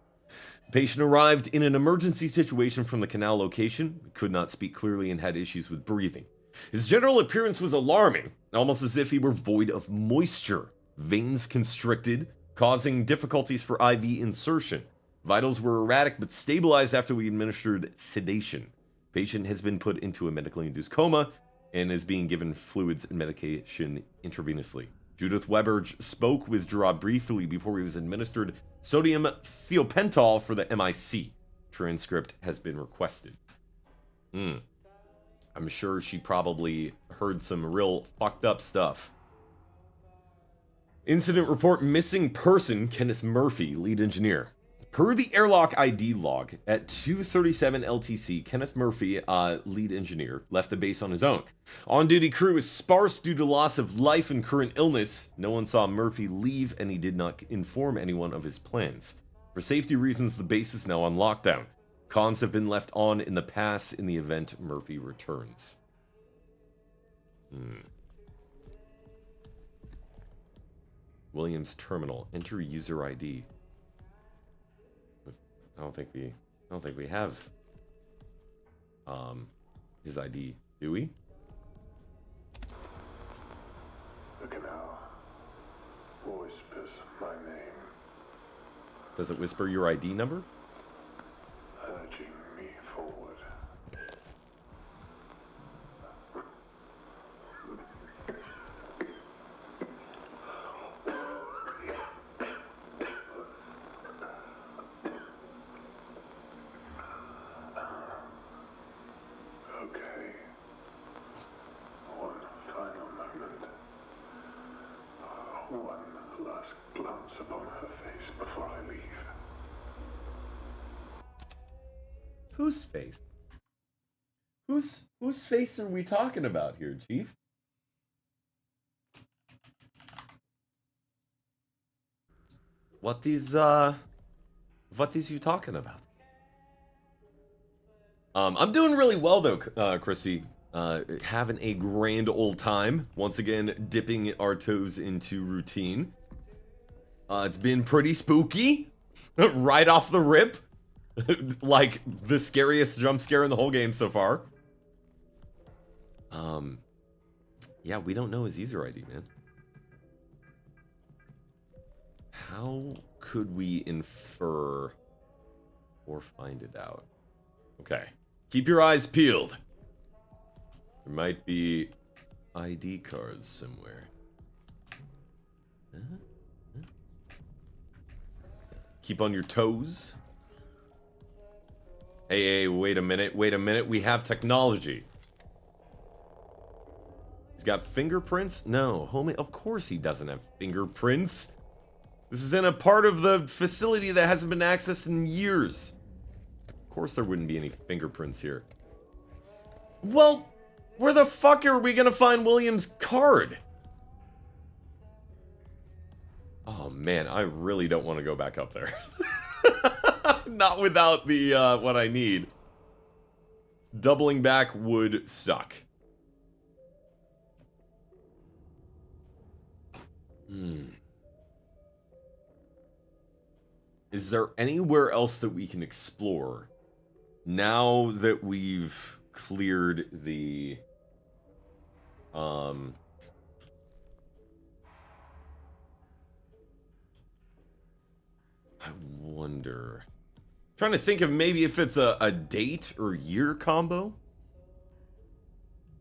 The patient arrived in an emergency situation from the canal location, could not speak clearly and had issues with breathing. His general appearance was alarming, almost as if he were void of moisture. Veins constricted, causing difficulties for IV insertion. Vitals were erratic but stabilized after we administered sedation. Patient has been put into a medically induced coma and is being given fluids and medication intravenously. Judith Weber spoke with Giraud briefly before he was administered sodium thiopental for the MIC. Transcript has been requested. I'm sure she probably heard some real fucked up stuff. Incident report, missing person, Kenneth Murphy, lead engineer. Per the airlock ID log, at 2:37 LTC, Kenneth Murphy, lead engineer, left the base on his own. On-duty crew is sparse due to loss of life and current illness. No one saw Murphy leave, and he did not inform anyone of his plans. For safety reasons, the base is now on lockdown. Comms have been left on in the pass in the event Murphy returns. Williams terminal. Enter user ID. I don't think we have his ID, do we? The canal whispers my name, Does it whisper your ID number? urging me forward. Okay. One final moment. One last glance upon her face before I leave. Whose face? Whose face are we talking about here, Chief? what is you talking about? I'm doing really well though, Christy. Having a grand old time. Once again, dipping our toes into routine. It's been pretty spooky, right off the rip. Like the scariest jump scare in the whole game so far. Yeah, we don't know his user ID, man. How could we infer or find it out? Okay. Keep your eyes peeled. There might be ID cards somewhere. Keep on your toes. Hey, wait a minute. We have technology. He's got fingerprints? No, homie, of course he doesn't have fingerprints. This is in a part of the facility that hasn't been accessed in years. Of course there wouldn't be any fingerprints here. Well, where the fuck are we gonna find William's card? Oh man, I really don't want to go back up there. Not without the, what I need. Doubling back would suck. Is there anywhere else that we can explore now that we've cleared the I wonder. Trying to think of maybe if it's a date or year combo.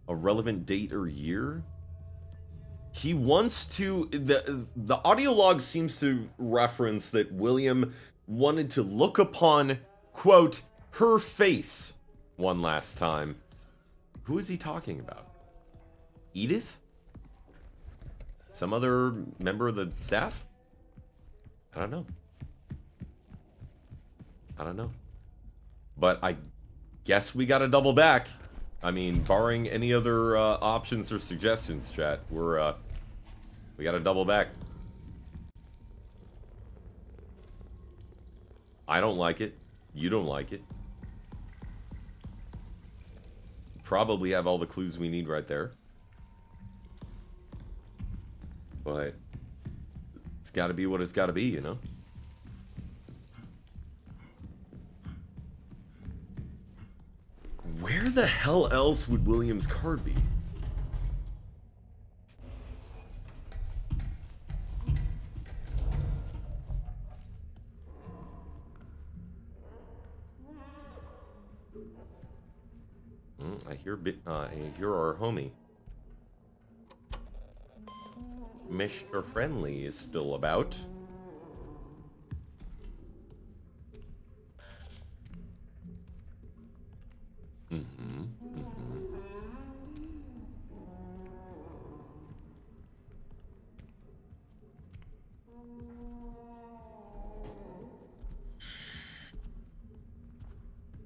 A relevant date or year. He wants to, the audio log seems to reference that William wanted to look upon, quote, her face one last time. Who is he talking about? Edith? Some other member of the staff? I don't know. I don't know. But I guess we gotta double back. I mean, barring any other options or suggestions, chat, we gotta double back. I don't like it. You don't like it. Probably have all the clues we need right there. But it's gotta be what it's gotta be, you know? Where the hell else would William's card be? I hear our homie. Mr. Friendly is still about.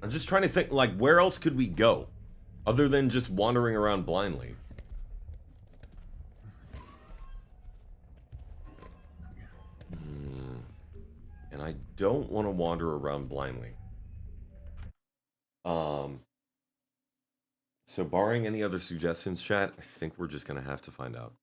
I'm just trying to think, like, where else could we go? Other than just wandering around blindly. And I don't want to wander around blindly. So barring any other suggestions, chat, I think we're just gonna have to find out.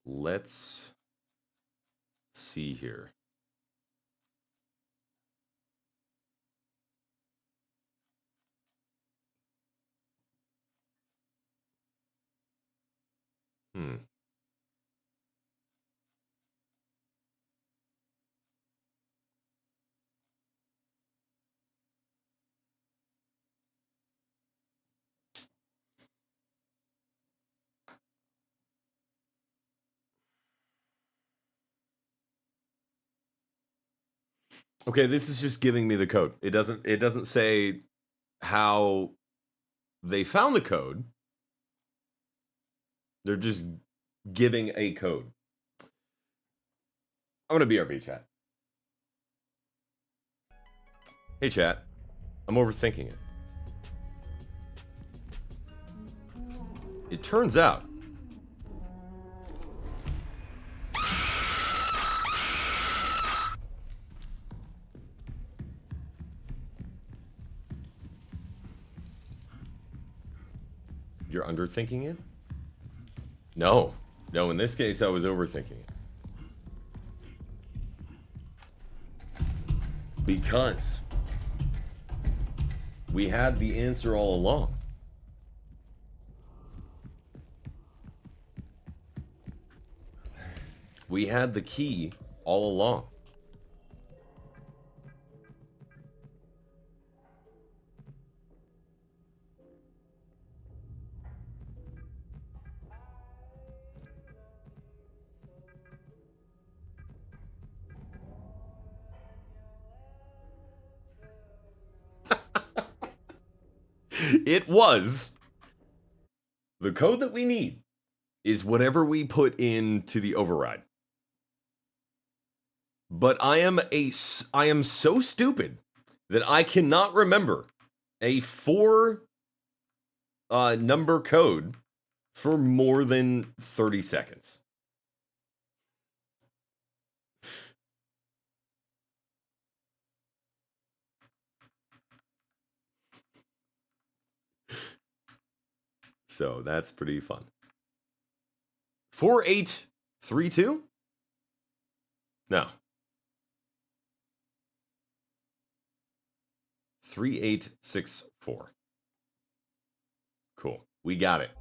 Let's see here. Okay, this is just giving me the code. It doesn't say how they found the code. They're just giving a code. I'm gonna BRB chat. Hey chat, I'm overthinking it. It turns out you're underthinking it? No. No, in this case I was overthinking it. Because we had the answer all along. We had the key all along. It was the code that we need is whatever we put into the override. But I am so stupid that I cannot remember a 4 number code for more than 30 seconds. So that's pretty fun. 4832? No. 3864. Cool. We got it.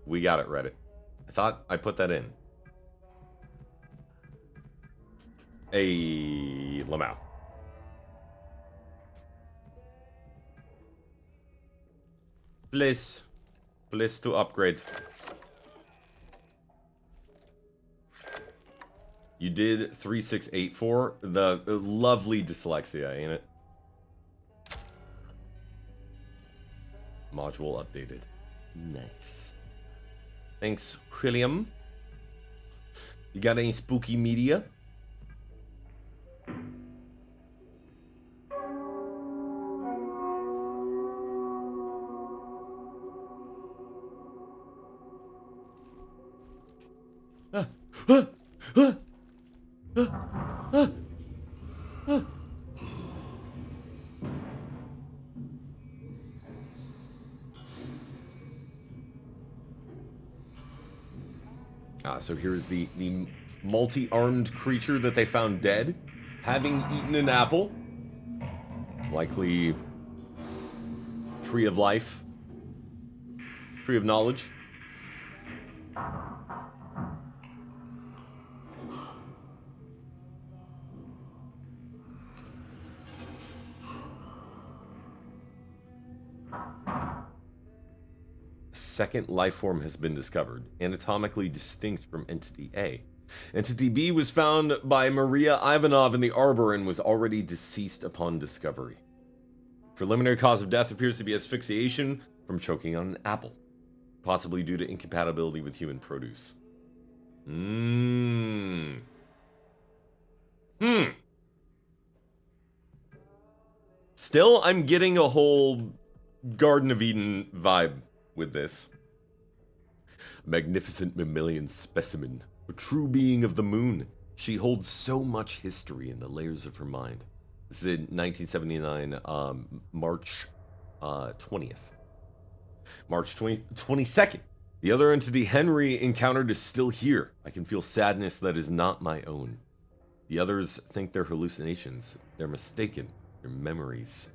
We got it, Reddit. I thought I put that in. A Lamau. Please to upgrade. You did 3684. The lovely dyslexia, ain't it? Module updated. Nice. Thanks, William. You got any spooky media? So here's the multi-armed creature that they found dead, having eaten an apple. Likely tree of life. Tree of knowledge. Second life form has been discovered, anatomically distinct from Entity A. Entity B was found by Maria Ivanov in the arbor and was already deceased upon discovery. Preliminary cause of death appears to be asphyxiation from choking on an apple, possibly due to incompatibility with human produce. Still, I'm getting a whole Garden of Eden vibe with this. Magnificent mammalian specimen, a true being of the moon. She holds so much history in the layers of her mind. This is in 1979, March 20th. March 22nd. The other entity Henry encountered is still here. I can feel sadness that is not my own. The others think they're hallucinations. They're mistaken. They're memories.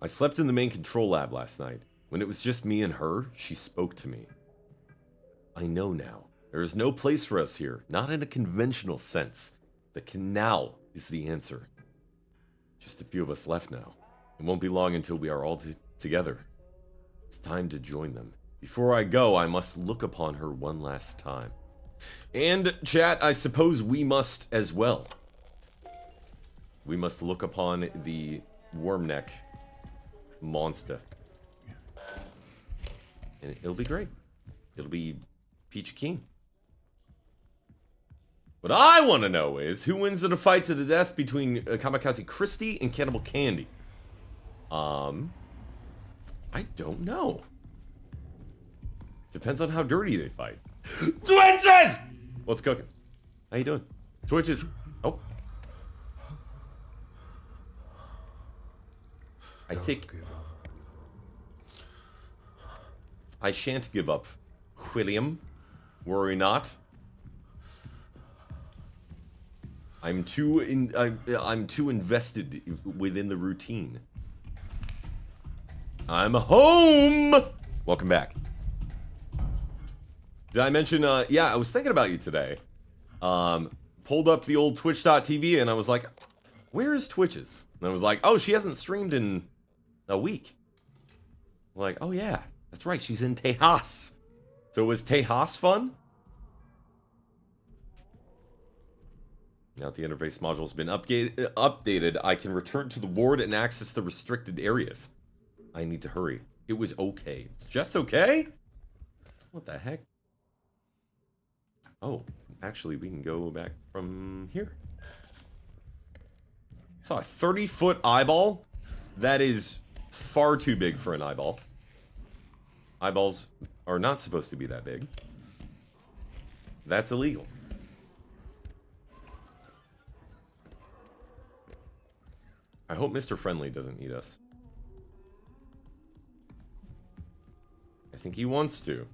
I slept in the main control lab last night. When it was just me and her, she spoke to me. I know now. There is no place for us here, not in a conventional sense. The canal is the answer. Just a few of us left now. It won't be long until we are all together. It's time to join them. Before I go, I must look upon her one last time. And, chat, I suppose we must as well. We must look upon the wormneck monster. And it'll be great. It'll be peachy keen. What I want to know is, who wins in a fight to the death between Kamikaze Christie and Cannibal Candy? I don't know. Depends on how dirty they fight. Twitches! What's cooking? How you doing? Twitches. Oh. I think I shan't give up, William. Worry not. I'm too invested within the routine. I'm home. Welcome back. Did I mention? Yeah, I was thinking about you today. Pulled up the old Twitch.tv and I was like, "Where is Twitches?" And I was like, "Oh, she hasn't streamed in a week." I'm like, "Oh yeah, that's right. She's in Tejas." So was Tejas fun? Now that the interface module's been updated, I can return to the ward and access the restricted areas. I need to hurry. It was okay. It's just okay? What the heck? Oh, actually, we can go back from here. Saw a 30-foot eyeball? That is far too big for an eyeball. Eyeballs are not supposed to be that big. That's illegal. I hope Mr. Friendly doesn't eat us. I think he wants to.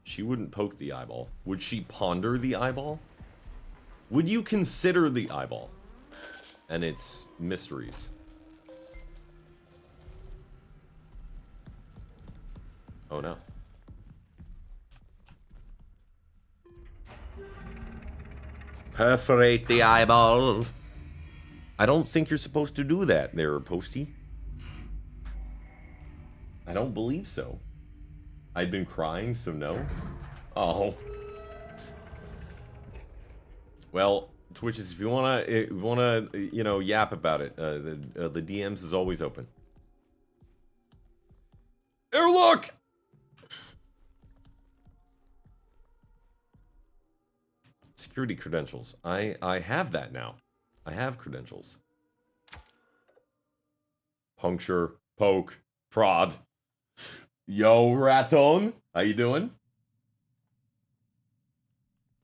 She wouldn't poke the eyeball. Would she ponder the eyeball? Would you consider the eyeball and its mysteries? Oh no. Perforate the eyeball. I don't think you're supposed to do that there, Posty. I don't believe so. I'd been crying, so no. Oh. Well, Twitches, if you wanna, you know, yap about it, the DMs is always open. Airlock! Security credentials. I have that now. I have credentials. Puncture, poke, prod. Yo, Raton. How you doing?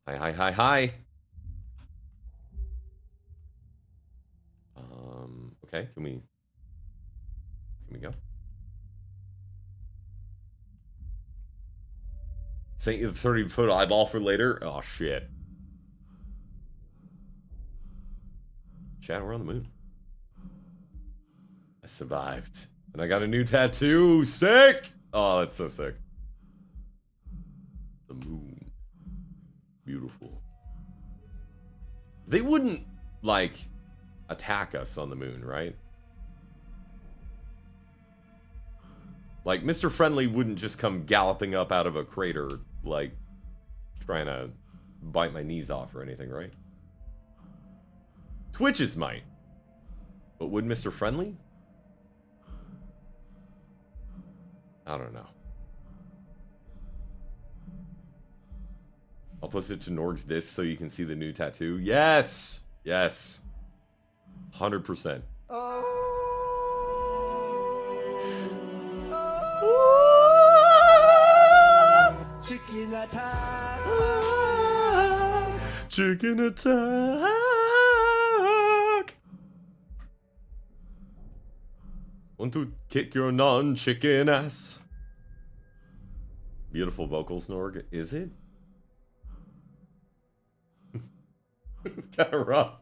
Hi. Okay, can we go? Sent you the 30-foot eyeball for later? Oh, shit. Chat, we're on the moon. I survived. And I got a new tattoo. Sick! Oh, that's so sick. The moon. Beautiful. They wouldn't, like, attack us on the moon, right? Like, Mr. Friendly wouldn't just come galloping up out of a crater, like, trying to bite my knees off or anything, right? Twitches might. But would Mr. Friendly? I don't know. I'll post it to Norg's disc so you can see the new tattoo. Yes! Yes. 100%. Chicken attack! Chicken attack! Want to kick your non-chicken ass. Beautiful vocals, Norg. Is it? It's kind of rough.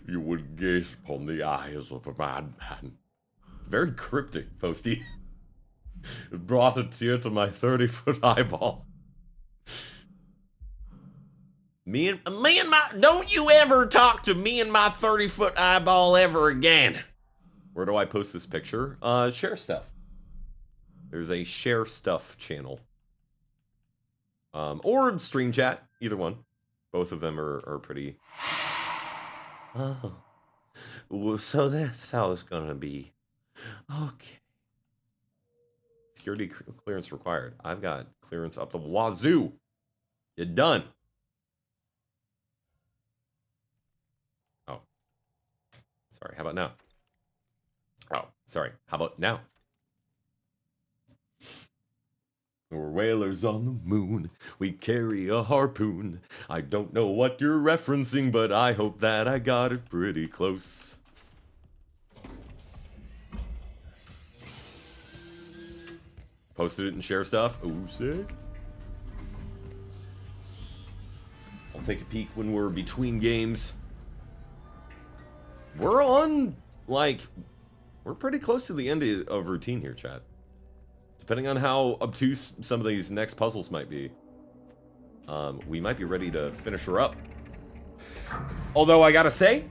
You would gaze upon the eyes of a madman. It's very cryptic, Posty. It brought a tear to my 30-foot eyeball. Me and my... Don't you ever talk to me and my 30-foot eyeball ever again. Where do I post this picture? Share stuff. There's a share stuff channel. Or stream chat, either one. Both of them are pretty. Oh, well, so that's how it's gonna be. Okay. Security clearance required. I've got clearance up the wazoo. You're done. Oh. Sorry, how about now? Oh, sorry. How about now? We're whalers on the moon. We carry a harpoon. I don't know what you're referencing, but I hope that I got it pretty close. Posted it and share stuff. Oh, sick. I'll take a peek when we're between games. We're on, like, we're pretty close to the end of routine here, chat. Depending on how obtuse some of these next puzzles might be, we might be ready to finish her up. Although I gotta say,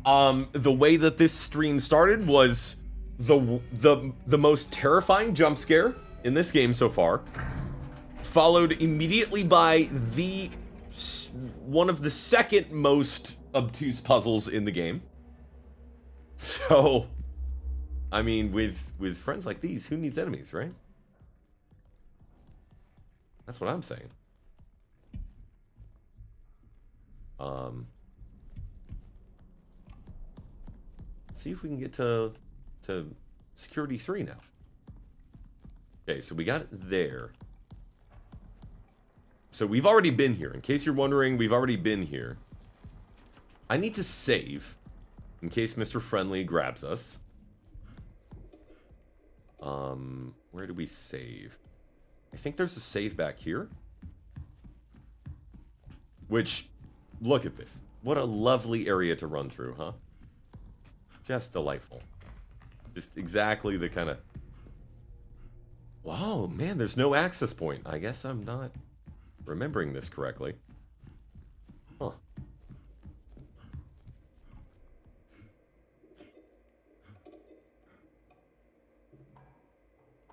the way that this stream started was the most terrifying jump scare in this game so far, followed immediately by one of the second most obtuse puzzles in the game. So, I mean, with friends like these, who needs enemies, right? That's what I'm saying. Let's see if we can get to security 3 now. Okay, so we got it there. So we've already been here. In case you're wondering, we've already been here. I need to save in case Mr. Friendly grabs us. Where do we save? I think there's a save back here. Which, look at this. What a lovely area to run through, huh? Just delightful. Just exactly the kind of... Wow, man, there's no access point. I guess I'm not remembering this correctly. Huh.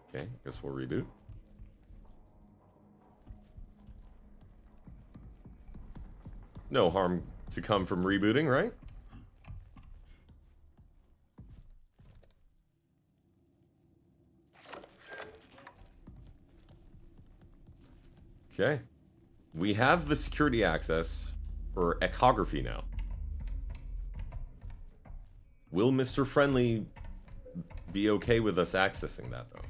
Okay, guess we'll reboot. No harm to come from rebooting, right? Okay. We have the security access for echography now. Will Mr. Friendly be okay with us accessing that, though?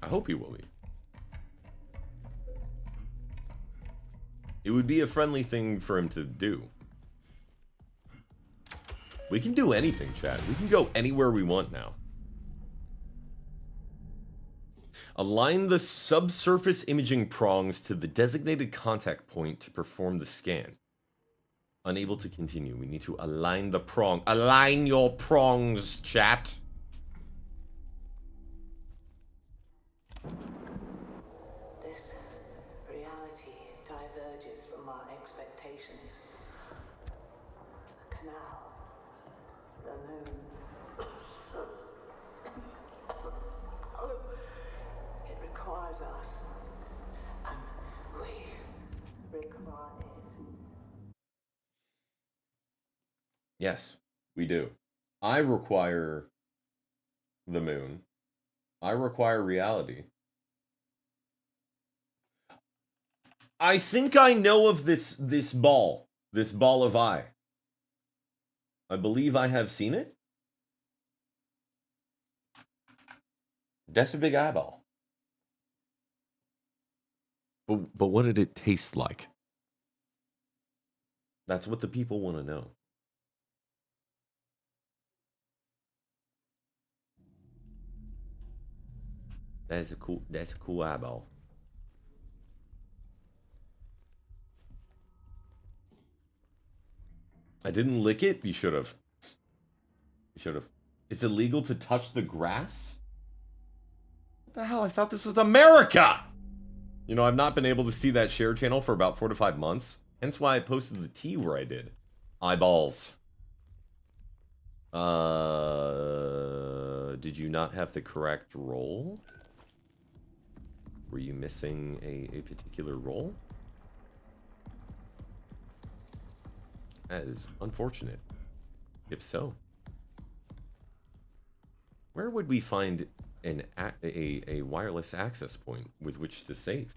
I hope he will be. It would be a friendly thing for him to do. We can do anything, chat. We can go anywhere we want now. Align the subsurface imaging prongs to the designated contact point to perform the scan. Unable to continue. We need to align the prong. Align your prongs, chat. This reality diverges from our expectations. The canal, the moon. It requires us, and we require it. Yes, we do. I require the moon. I require reality. I think I know of this ball of eye. I believe I have seen it. That's a big eyeball. But what did it taste like? That's what the people want to know. That's a cool eyeball. I didn't lick it. You should have. You should have. It's illegal to touch the grass? What the hell? I thought this was America! You know, I've not been able to see that share channel for about 4 to 5 months. Hence why I posted the T where I did. Eyeballs. Did you not have the correct role? Were you missing a particular role? That is unfortunate. If so. Where would we find a wireless access point with which to save?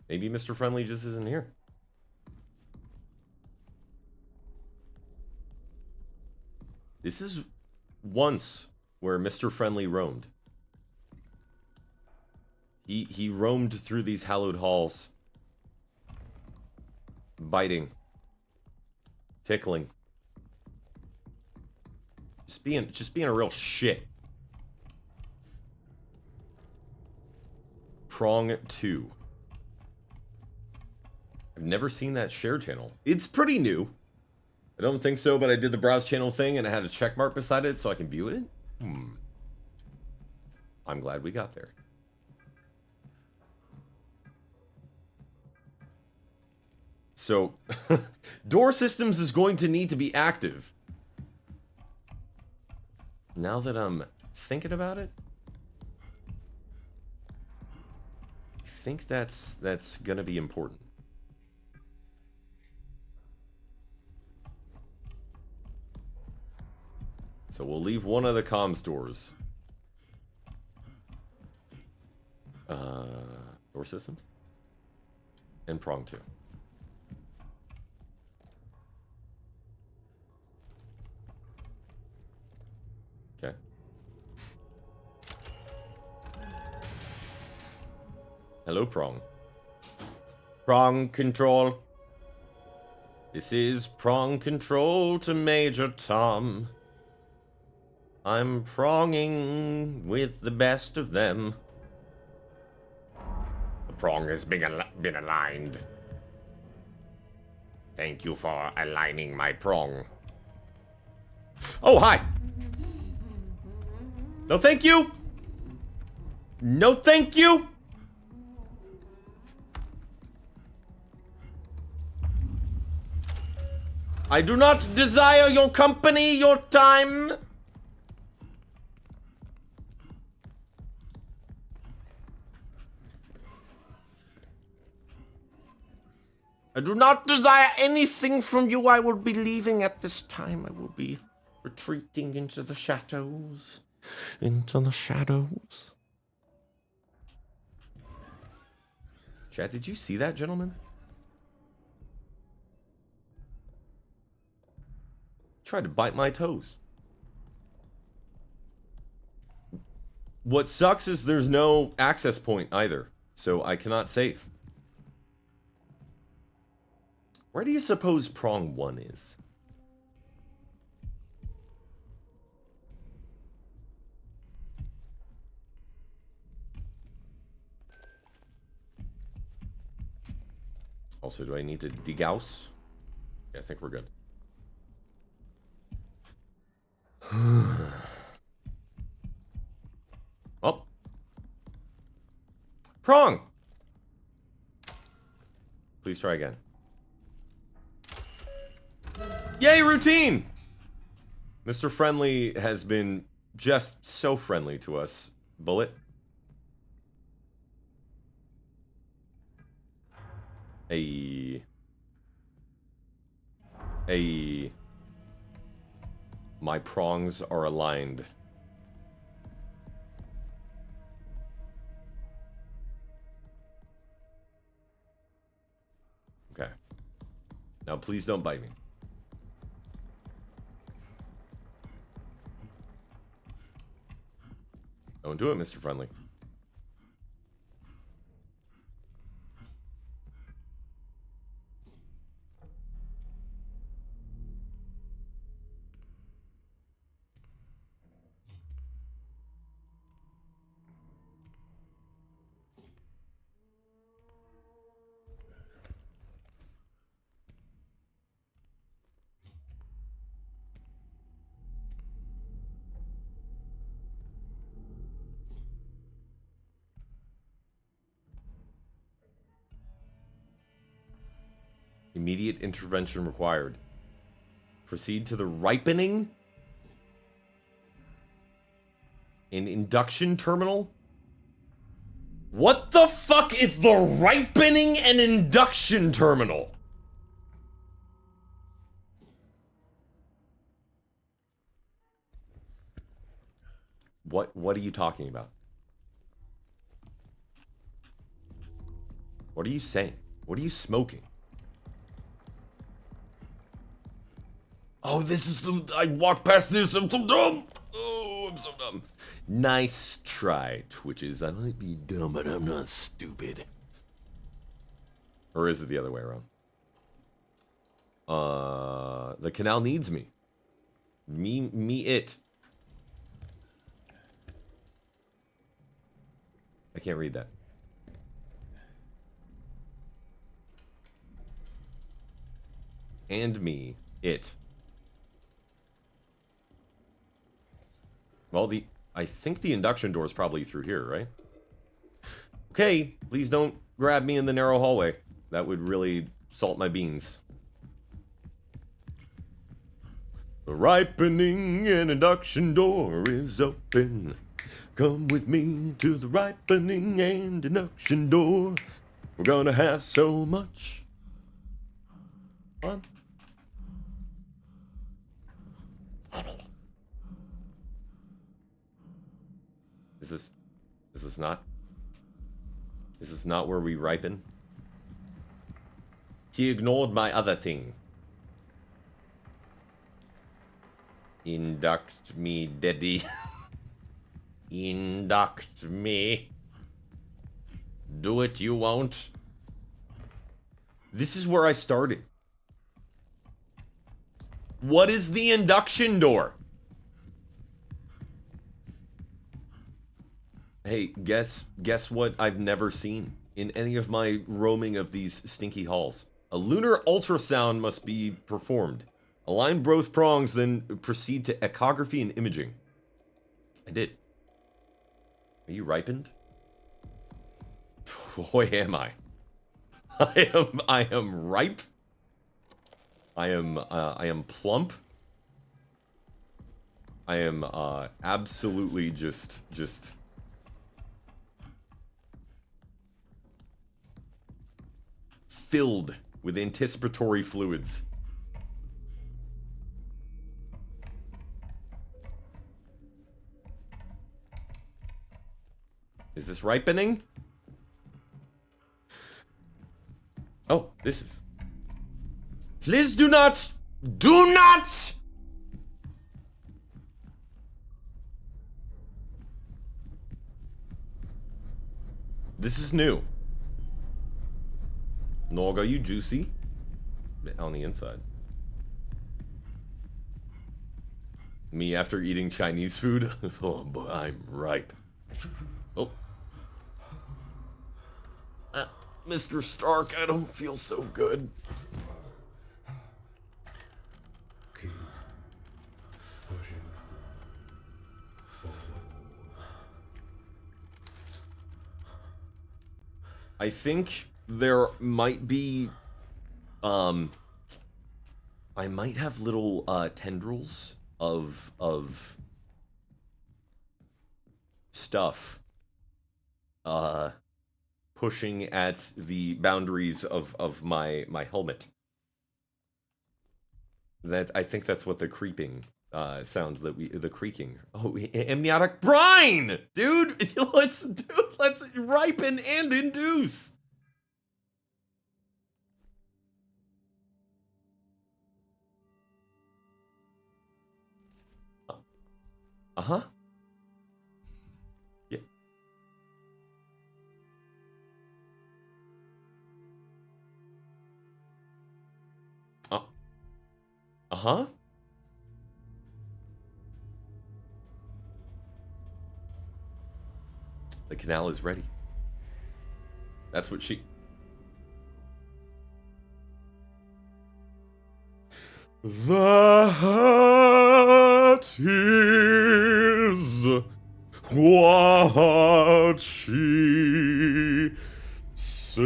Maybe Mr. Friendly just isn't here. This is once where Mr. Friendly roamed. He roamed through these hallowed halls. Biting. Tickling. Just being a real shit. Prong 2. I've never seen that share channel. It's pretty new. I don't think so, but I did the browse channel thing and I had a check mark beside it so I can view it. I'm glad we got there. So, door systems is going to need to be active. Now that I'm thinking about it, I think that's gonna be important. So we'll leave one of the comms doors. Door systems. And prong 2. Okay. Hello, prong. Prong control. This is prong control to Major Tom. I'm pronging with the best of them. The prong has been aligned. Thank you for aligning my prong. Oh, hi! No thank you! No thank you! I do not desire your company, your time! I do not desire anything from you. I will be leaving at this time. I will be retreating into the shadows. Into the shadows. Chat, did you see that, gentlemen? Tried to bite my toes. What sucks is there's no access point either, so I cannot save. Where do you suppose prong 1 is? Also, do I need to degauss? Yeah, I think we're good. Oh. Prong! Please try again. Yay, routine! Mr. Friendly has been just so friendly to us. Bullet. My prongs are aligned. Okay. Now please don't bite me. Don't do it, Mr. Friendly. Immediate intervention required. Proceed to the ripening and induction terminal? What the fuck is the ripening and induction terminal? What are you talking about? What are you saying? What are you smoking? Oh, this is the... I walked past this, I'm so dumb! Oh, I'm so dumb. Nice try, Twitches. I might be dumb, but I'm not stupid. Or is it the other way around? The canal needs me. Me it. I can't read that. And me it. Well, I think the induction door is probably through here, right? Okay, please don't grab me in the narrow hallway. That would really salt my beans. The ripening and induction door is open. Come with me to the ripening and induction door. We're gonna have so much fun. Is this not? Is this not where we ripen? He ignored my other thing. Induct me, daddy. Induct me. Do it, you won't. This is where I started. What is the induction door? Hey, guess what I've never seen in any of my roaming of these stinky halls. A lunar ultrasound must be performed. Align both prongs, then proceed to echography and imaging. I did. Are you ripened? Boy, am I. I am ripe. I am plump. I am absolutely just filled with anticipatory fluids. Is this ripening? Oh, this is. Please do not! Do not! This is new. Norg, are you juicy? On the inside. Me after eating Chinese food? Oh boy, I'm ripe. Oh. Mr. Stark, I don't feel so good. Keep pushing forward. I think there might be, I might have little, tendrils of stuff, pushing at the boundaries of my helmet. That, I think that's what the creeping, sounds that the creaking. Oh, amniotic brine! Dude, let's ripen and induce! Uh-huh. Yeah. Uh-huh. The canal is ready. That's what she... That is what she said.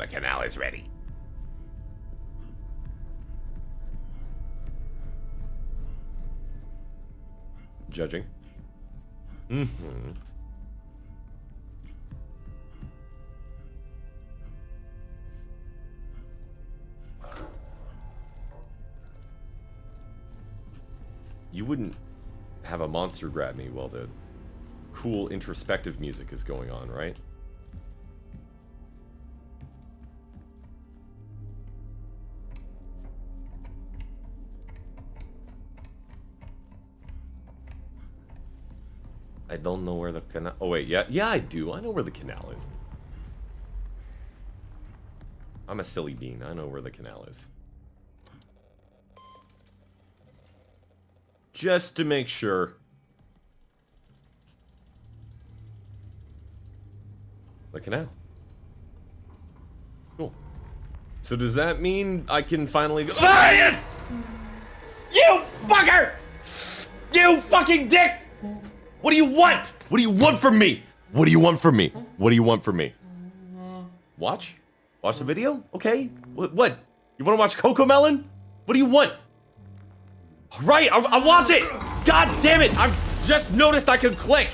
The canal is ready. Judging. Mm-hmm. You wouldn't have a monster grab me while the cool introspective music is going on, right? I don't know where the canal... Oh, wait, yeah, I do. I know where the canal is. I'm a silly bean. I know where the canal is. Just to make sure. The canal. Cool. So does that mean I can finally go... Ah! You fucker! You fucking dick! What do you want? What do you want from me? What do you want from me? What do you want from me? Watch? Watch the video? Okay. What? You want to watch Coco Melon? What do you want? Right, I'll watch it! God damn it! I've just noticed I can click!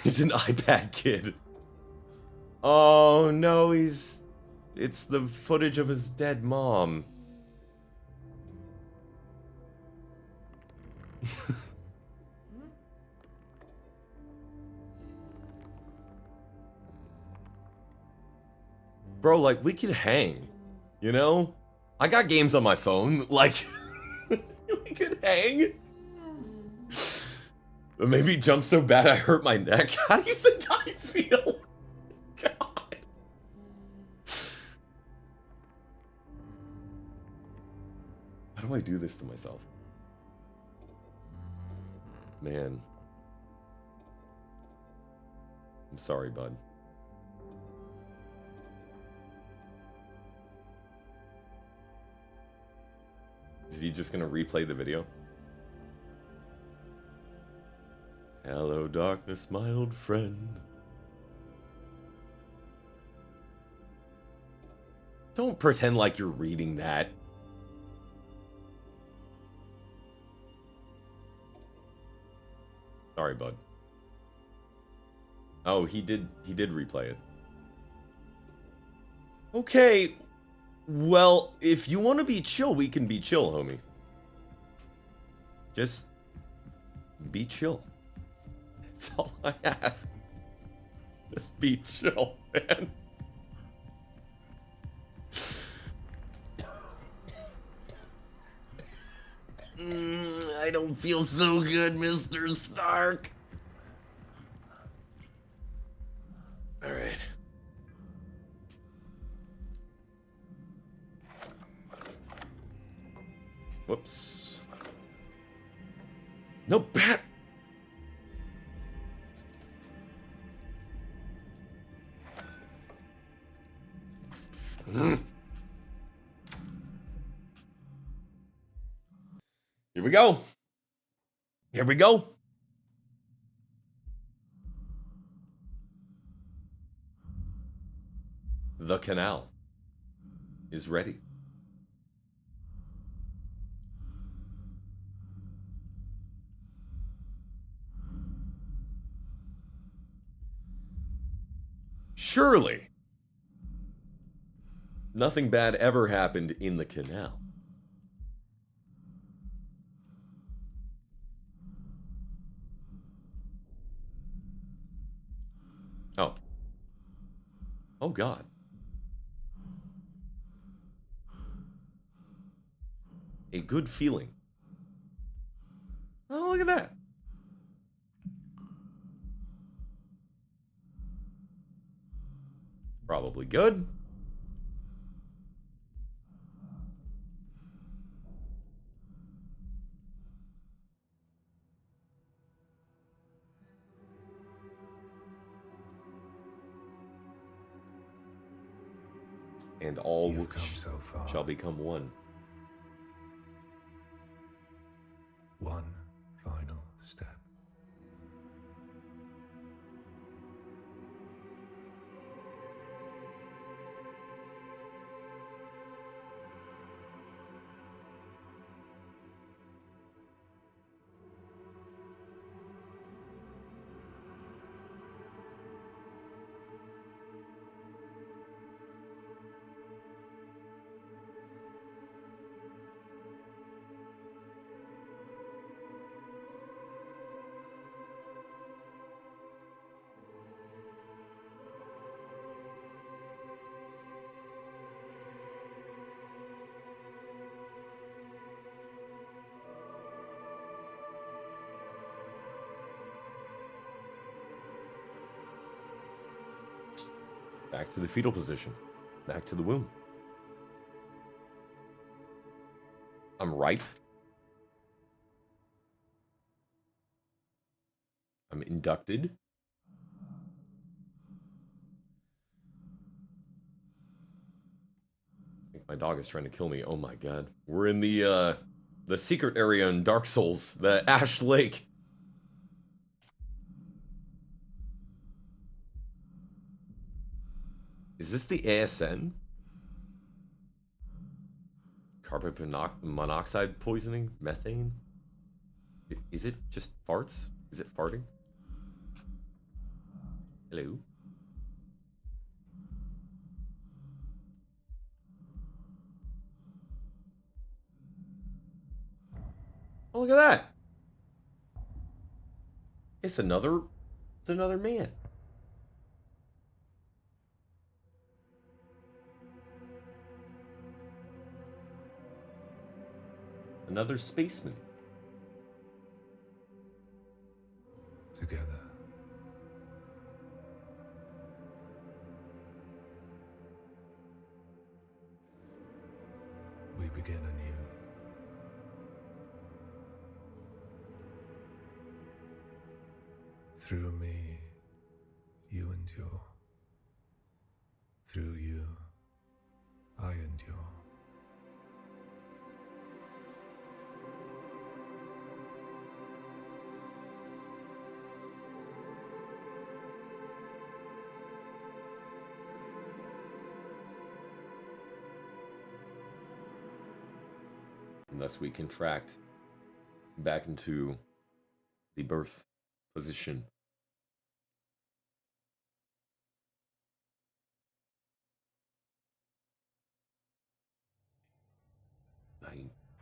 He's an iPad kid. Oh no, it's the footage of his dead mom. Bro, like, we could hang, you know? I got games on my phone, like, we could hang. But maybe jump so bad I hurt my neck. How do you think I feel? God. How do I do this to myself? Man. I'm sorry, bud. Is he just gonna replay the video? Hello, darkness, my old friend. Don't pretend like you're reading that. Sorry, bud. Oh, he did replay it. Okay. Well, if you want to be chill, we can be chill, homie. Just be chill. That's all I ask. Just be chill, man. I don't feel so good, Mr. Stark. All right. Whoops. No bat. Here we go. Here we go. The canal is ready. Surely, nothing bad ever happened in the canal. Oh. Oh, God. A good feeling. Oh, look at that. Probably good. And all You've come so far. shall become one. One final step. Back to the fetal position. Back to the womb. I'm ripe. I'm inducted. I think my dog is trying to kill me. Oh my god. We're in the secret area in Dark Souls, the Ash Lake. Is this the ASN? Carbon monoxide poisoning? Methane? Is it just farts? Is it farting? Hello? Oh, look at that! It's another man. Another spaceman. Together. We begin anew. Through me, you endure. Through you, I endure. And thus we contract back into the birth position.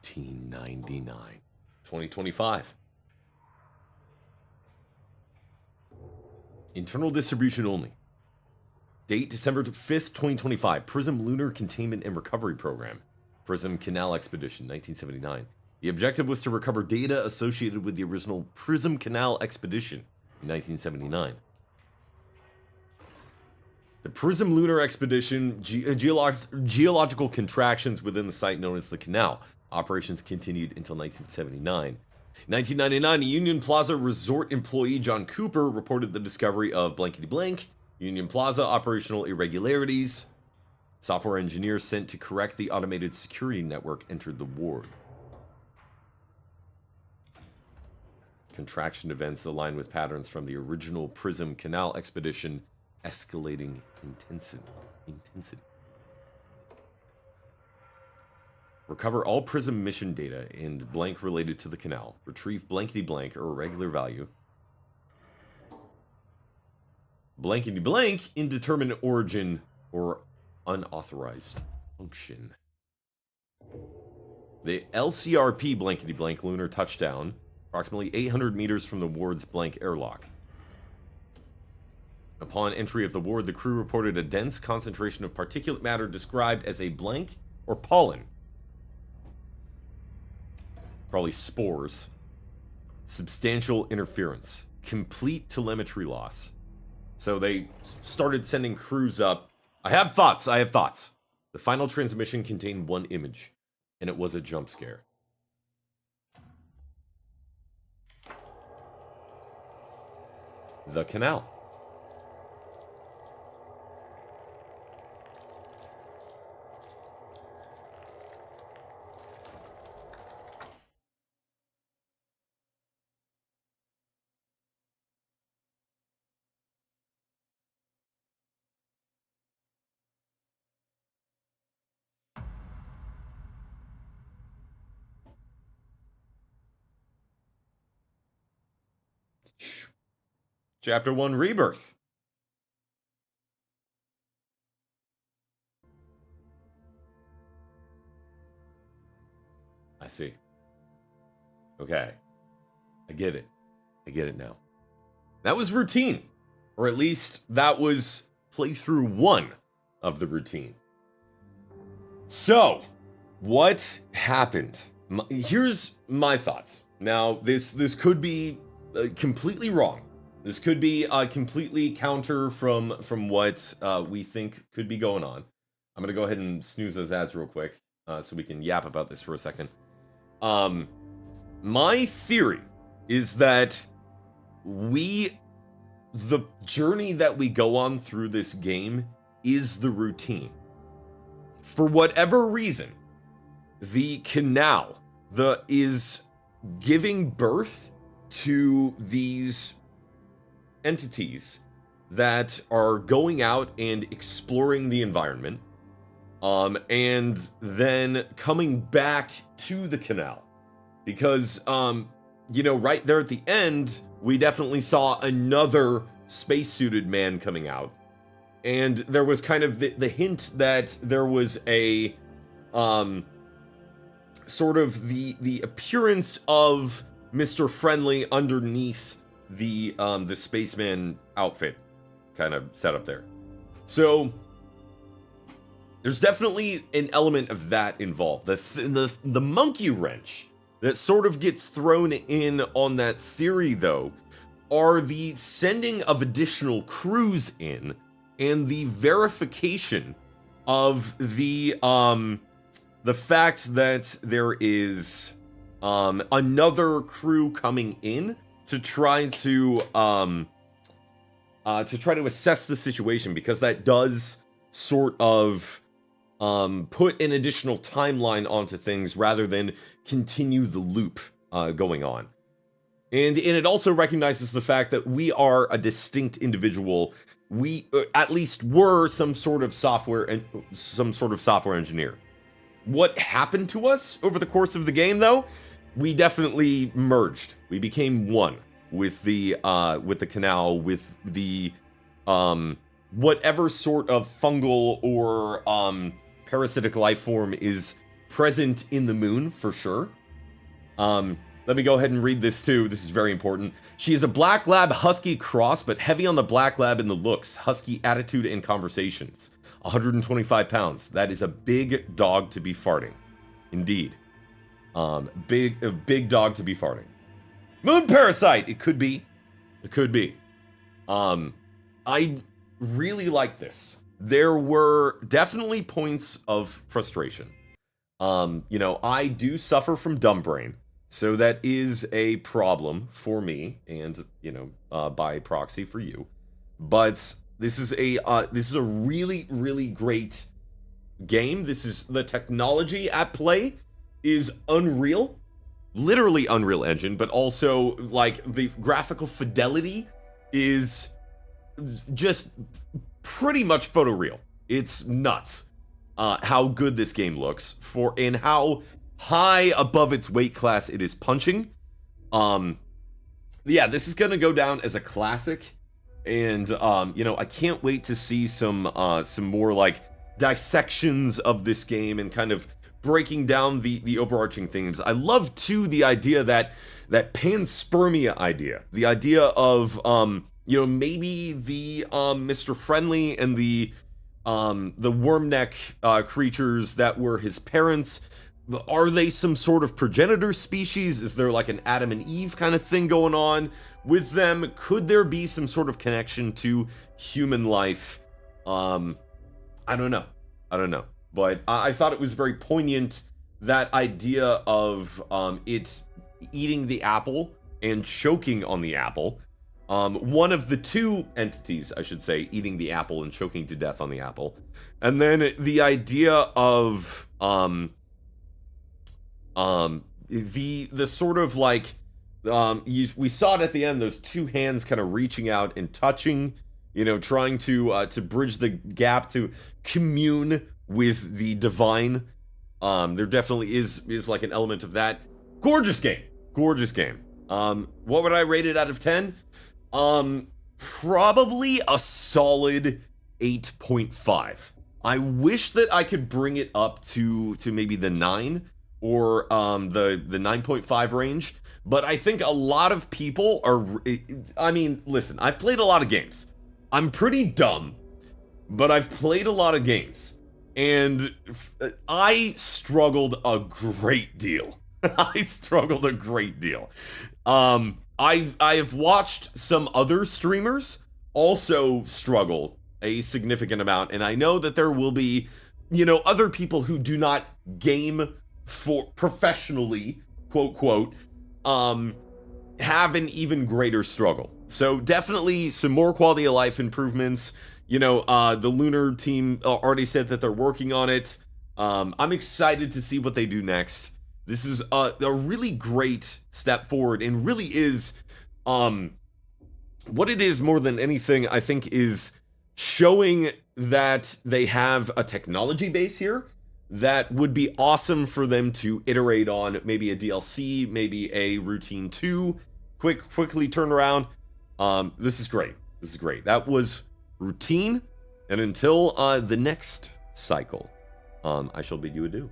$19.99. 2025. Internal distribution only. Date December 5th, 2025. Prism Lunar Containment and Recovery Program. Prism Canal Expedition, 1979. The objective was to recover data associated with the original Prism Canal Expedition in 1979. The Prism Lunar Expedition, geological contractions within the site known as the Canal. Operations continued until 1979. In 1999, a Union Plaza resort employee, John Cooper, reported the discovery of blankety blank, Union Plaza operational irregularities. Software engineers sent to correct the automated security network entered the ward. Contraction events align with patterns from the original Prism Canal Expedition, escalating intensity. Recover all Prism mission data and blank related to the canal. Retrieve blankety blank or irregular value. Blankety blank, indeterminate origin or unauthorized function. The LCRP blankety blank lunar touchdown, approximately 800 meters from the ward's blank airlock. Upon entry of the ward, the crew reported a dense concentration of particulate matter described as a blank or pollen. Probably spores. Substantial interference. Complete telemetry loss. So they started sending crews up. I have thoughts. The final transmission contained one image, and it was a jump scare. The canal. Chapter 1 Rebirth. I see. Okay. I get it now. That was routine. Or at least that was playthrough 1 of the routine. So, what happened? Here's my thoughts. Now, this could be completely wrong. This could be completely counter from what we think could be going on. I'm gonna go ahead and snooze those ads real quick so we can yap about this for a second. My theory is that the journey that we go on through this game is the routine. For whatever reason, the canal is giving birth to these entities that are going out and exploring the environment, and then coming back to the canal. Because, right there at the end, we definitely saw another spacesuited man coming out. And there was kind of the hint that there was a, sort of the appearance of Mr. Friendly underneath the spaceman outfit kind of set up there. So there's definitely an element of that involved. The monkey wrench that sort of gets thrown in on that theory, though, are the sending of additional crews in and the verification of the fact that there is another crew coming in to try to assess the situation, because that does sort of put an additional timeline onto things rather than continue the loop going on. And it also recognizes the fact that we are a distinct individual. We at least were some sort of software engineer. What happened to us over the course of the game, though? We definitely merged. We became one with the canal, with the whatever sort of fungal or parasitic life form is present in the moon, for sure. Let me go ahead and read this too. This is very important. She is a black lab husky cross, but heavy on the black lab in the looks, husky attitude and conversations. 125 pounds. That is a big dog to be farting. Indeed. A big dog to be farting. Moon parasite! It could be. It could be. I really like this. There were definitely points of frustration. I do suffer from dumb brain, so that is a problem for me, and by proxy for you. But this is a really, really great game. The technology at play is unreal, literally Unreal Engine, but also like the graphical fidelity is just pretty much photoreal. It's nuts how good this game looks and how high above its weight class it is punching. Yeah, this is gonna go down as a classic, and I can't wait to see some more like dissections of this game and kind of breaking down the overarching themes. I love too the idea that panspermia idea, the idea of maybe the Mr. Friendly and the worm neck creatures that were his parents. Are they some sort of progenitor species? Is there like an Adam and Eve kind of thing going on with them? Could there be some sort of connection to human life? I don't know. But I thought it was very poignant, that idea of it eating the apple and choking on the apple. One of the two entities, I should say, eating the apple and choking to death on the apple. And then the idea of the sort of like we saw it at the end, those two hands kind of reaching out and touching, trying to bridge the gap, to commune with the divine. There definitely is like an element of that. Gorgeous game. What would I rate it out of 10? Probably a solid 8.5. I wish that I could bring it up to maybe the 9 or the 9.5 range, but I think a lot of people listen, I've played a lot of games. I'm pretty dumb, but I've played a lot of games, and I struggled a great deal. I've watched some other streamers also struggle a significant amount, and I know that there will be, you know, other people who do not game for professionally, quote quote, have an even greater struggle. So definitely some more quality of life improvements. You know, the Lunar team already said that they're working on it. I'm excited to see what they do next. This is a really great step forward, and really is, what it is more than anything, I think, is showing that they have a technology base here that would be awesome for them to iterate on. Maybe a DLC, maybe a routine 2, quickly turn around. This is great. This is great. That was routine, and until the next cycle, I shall bid you adieu.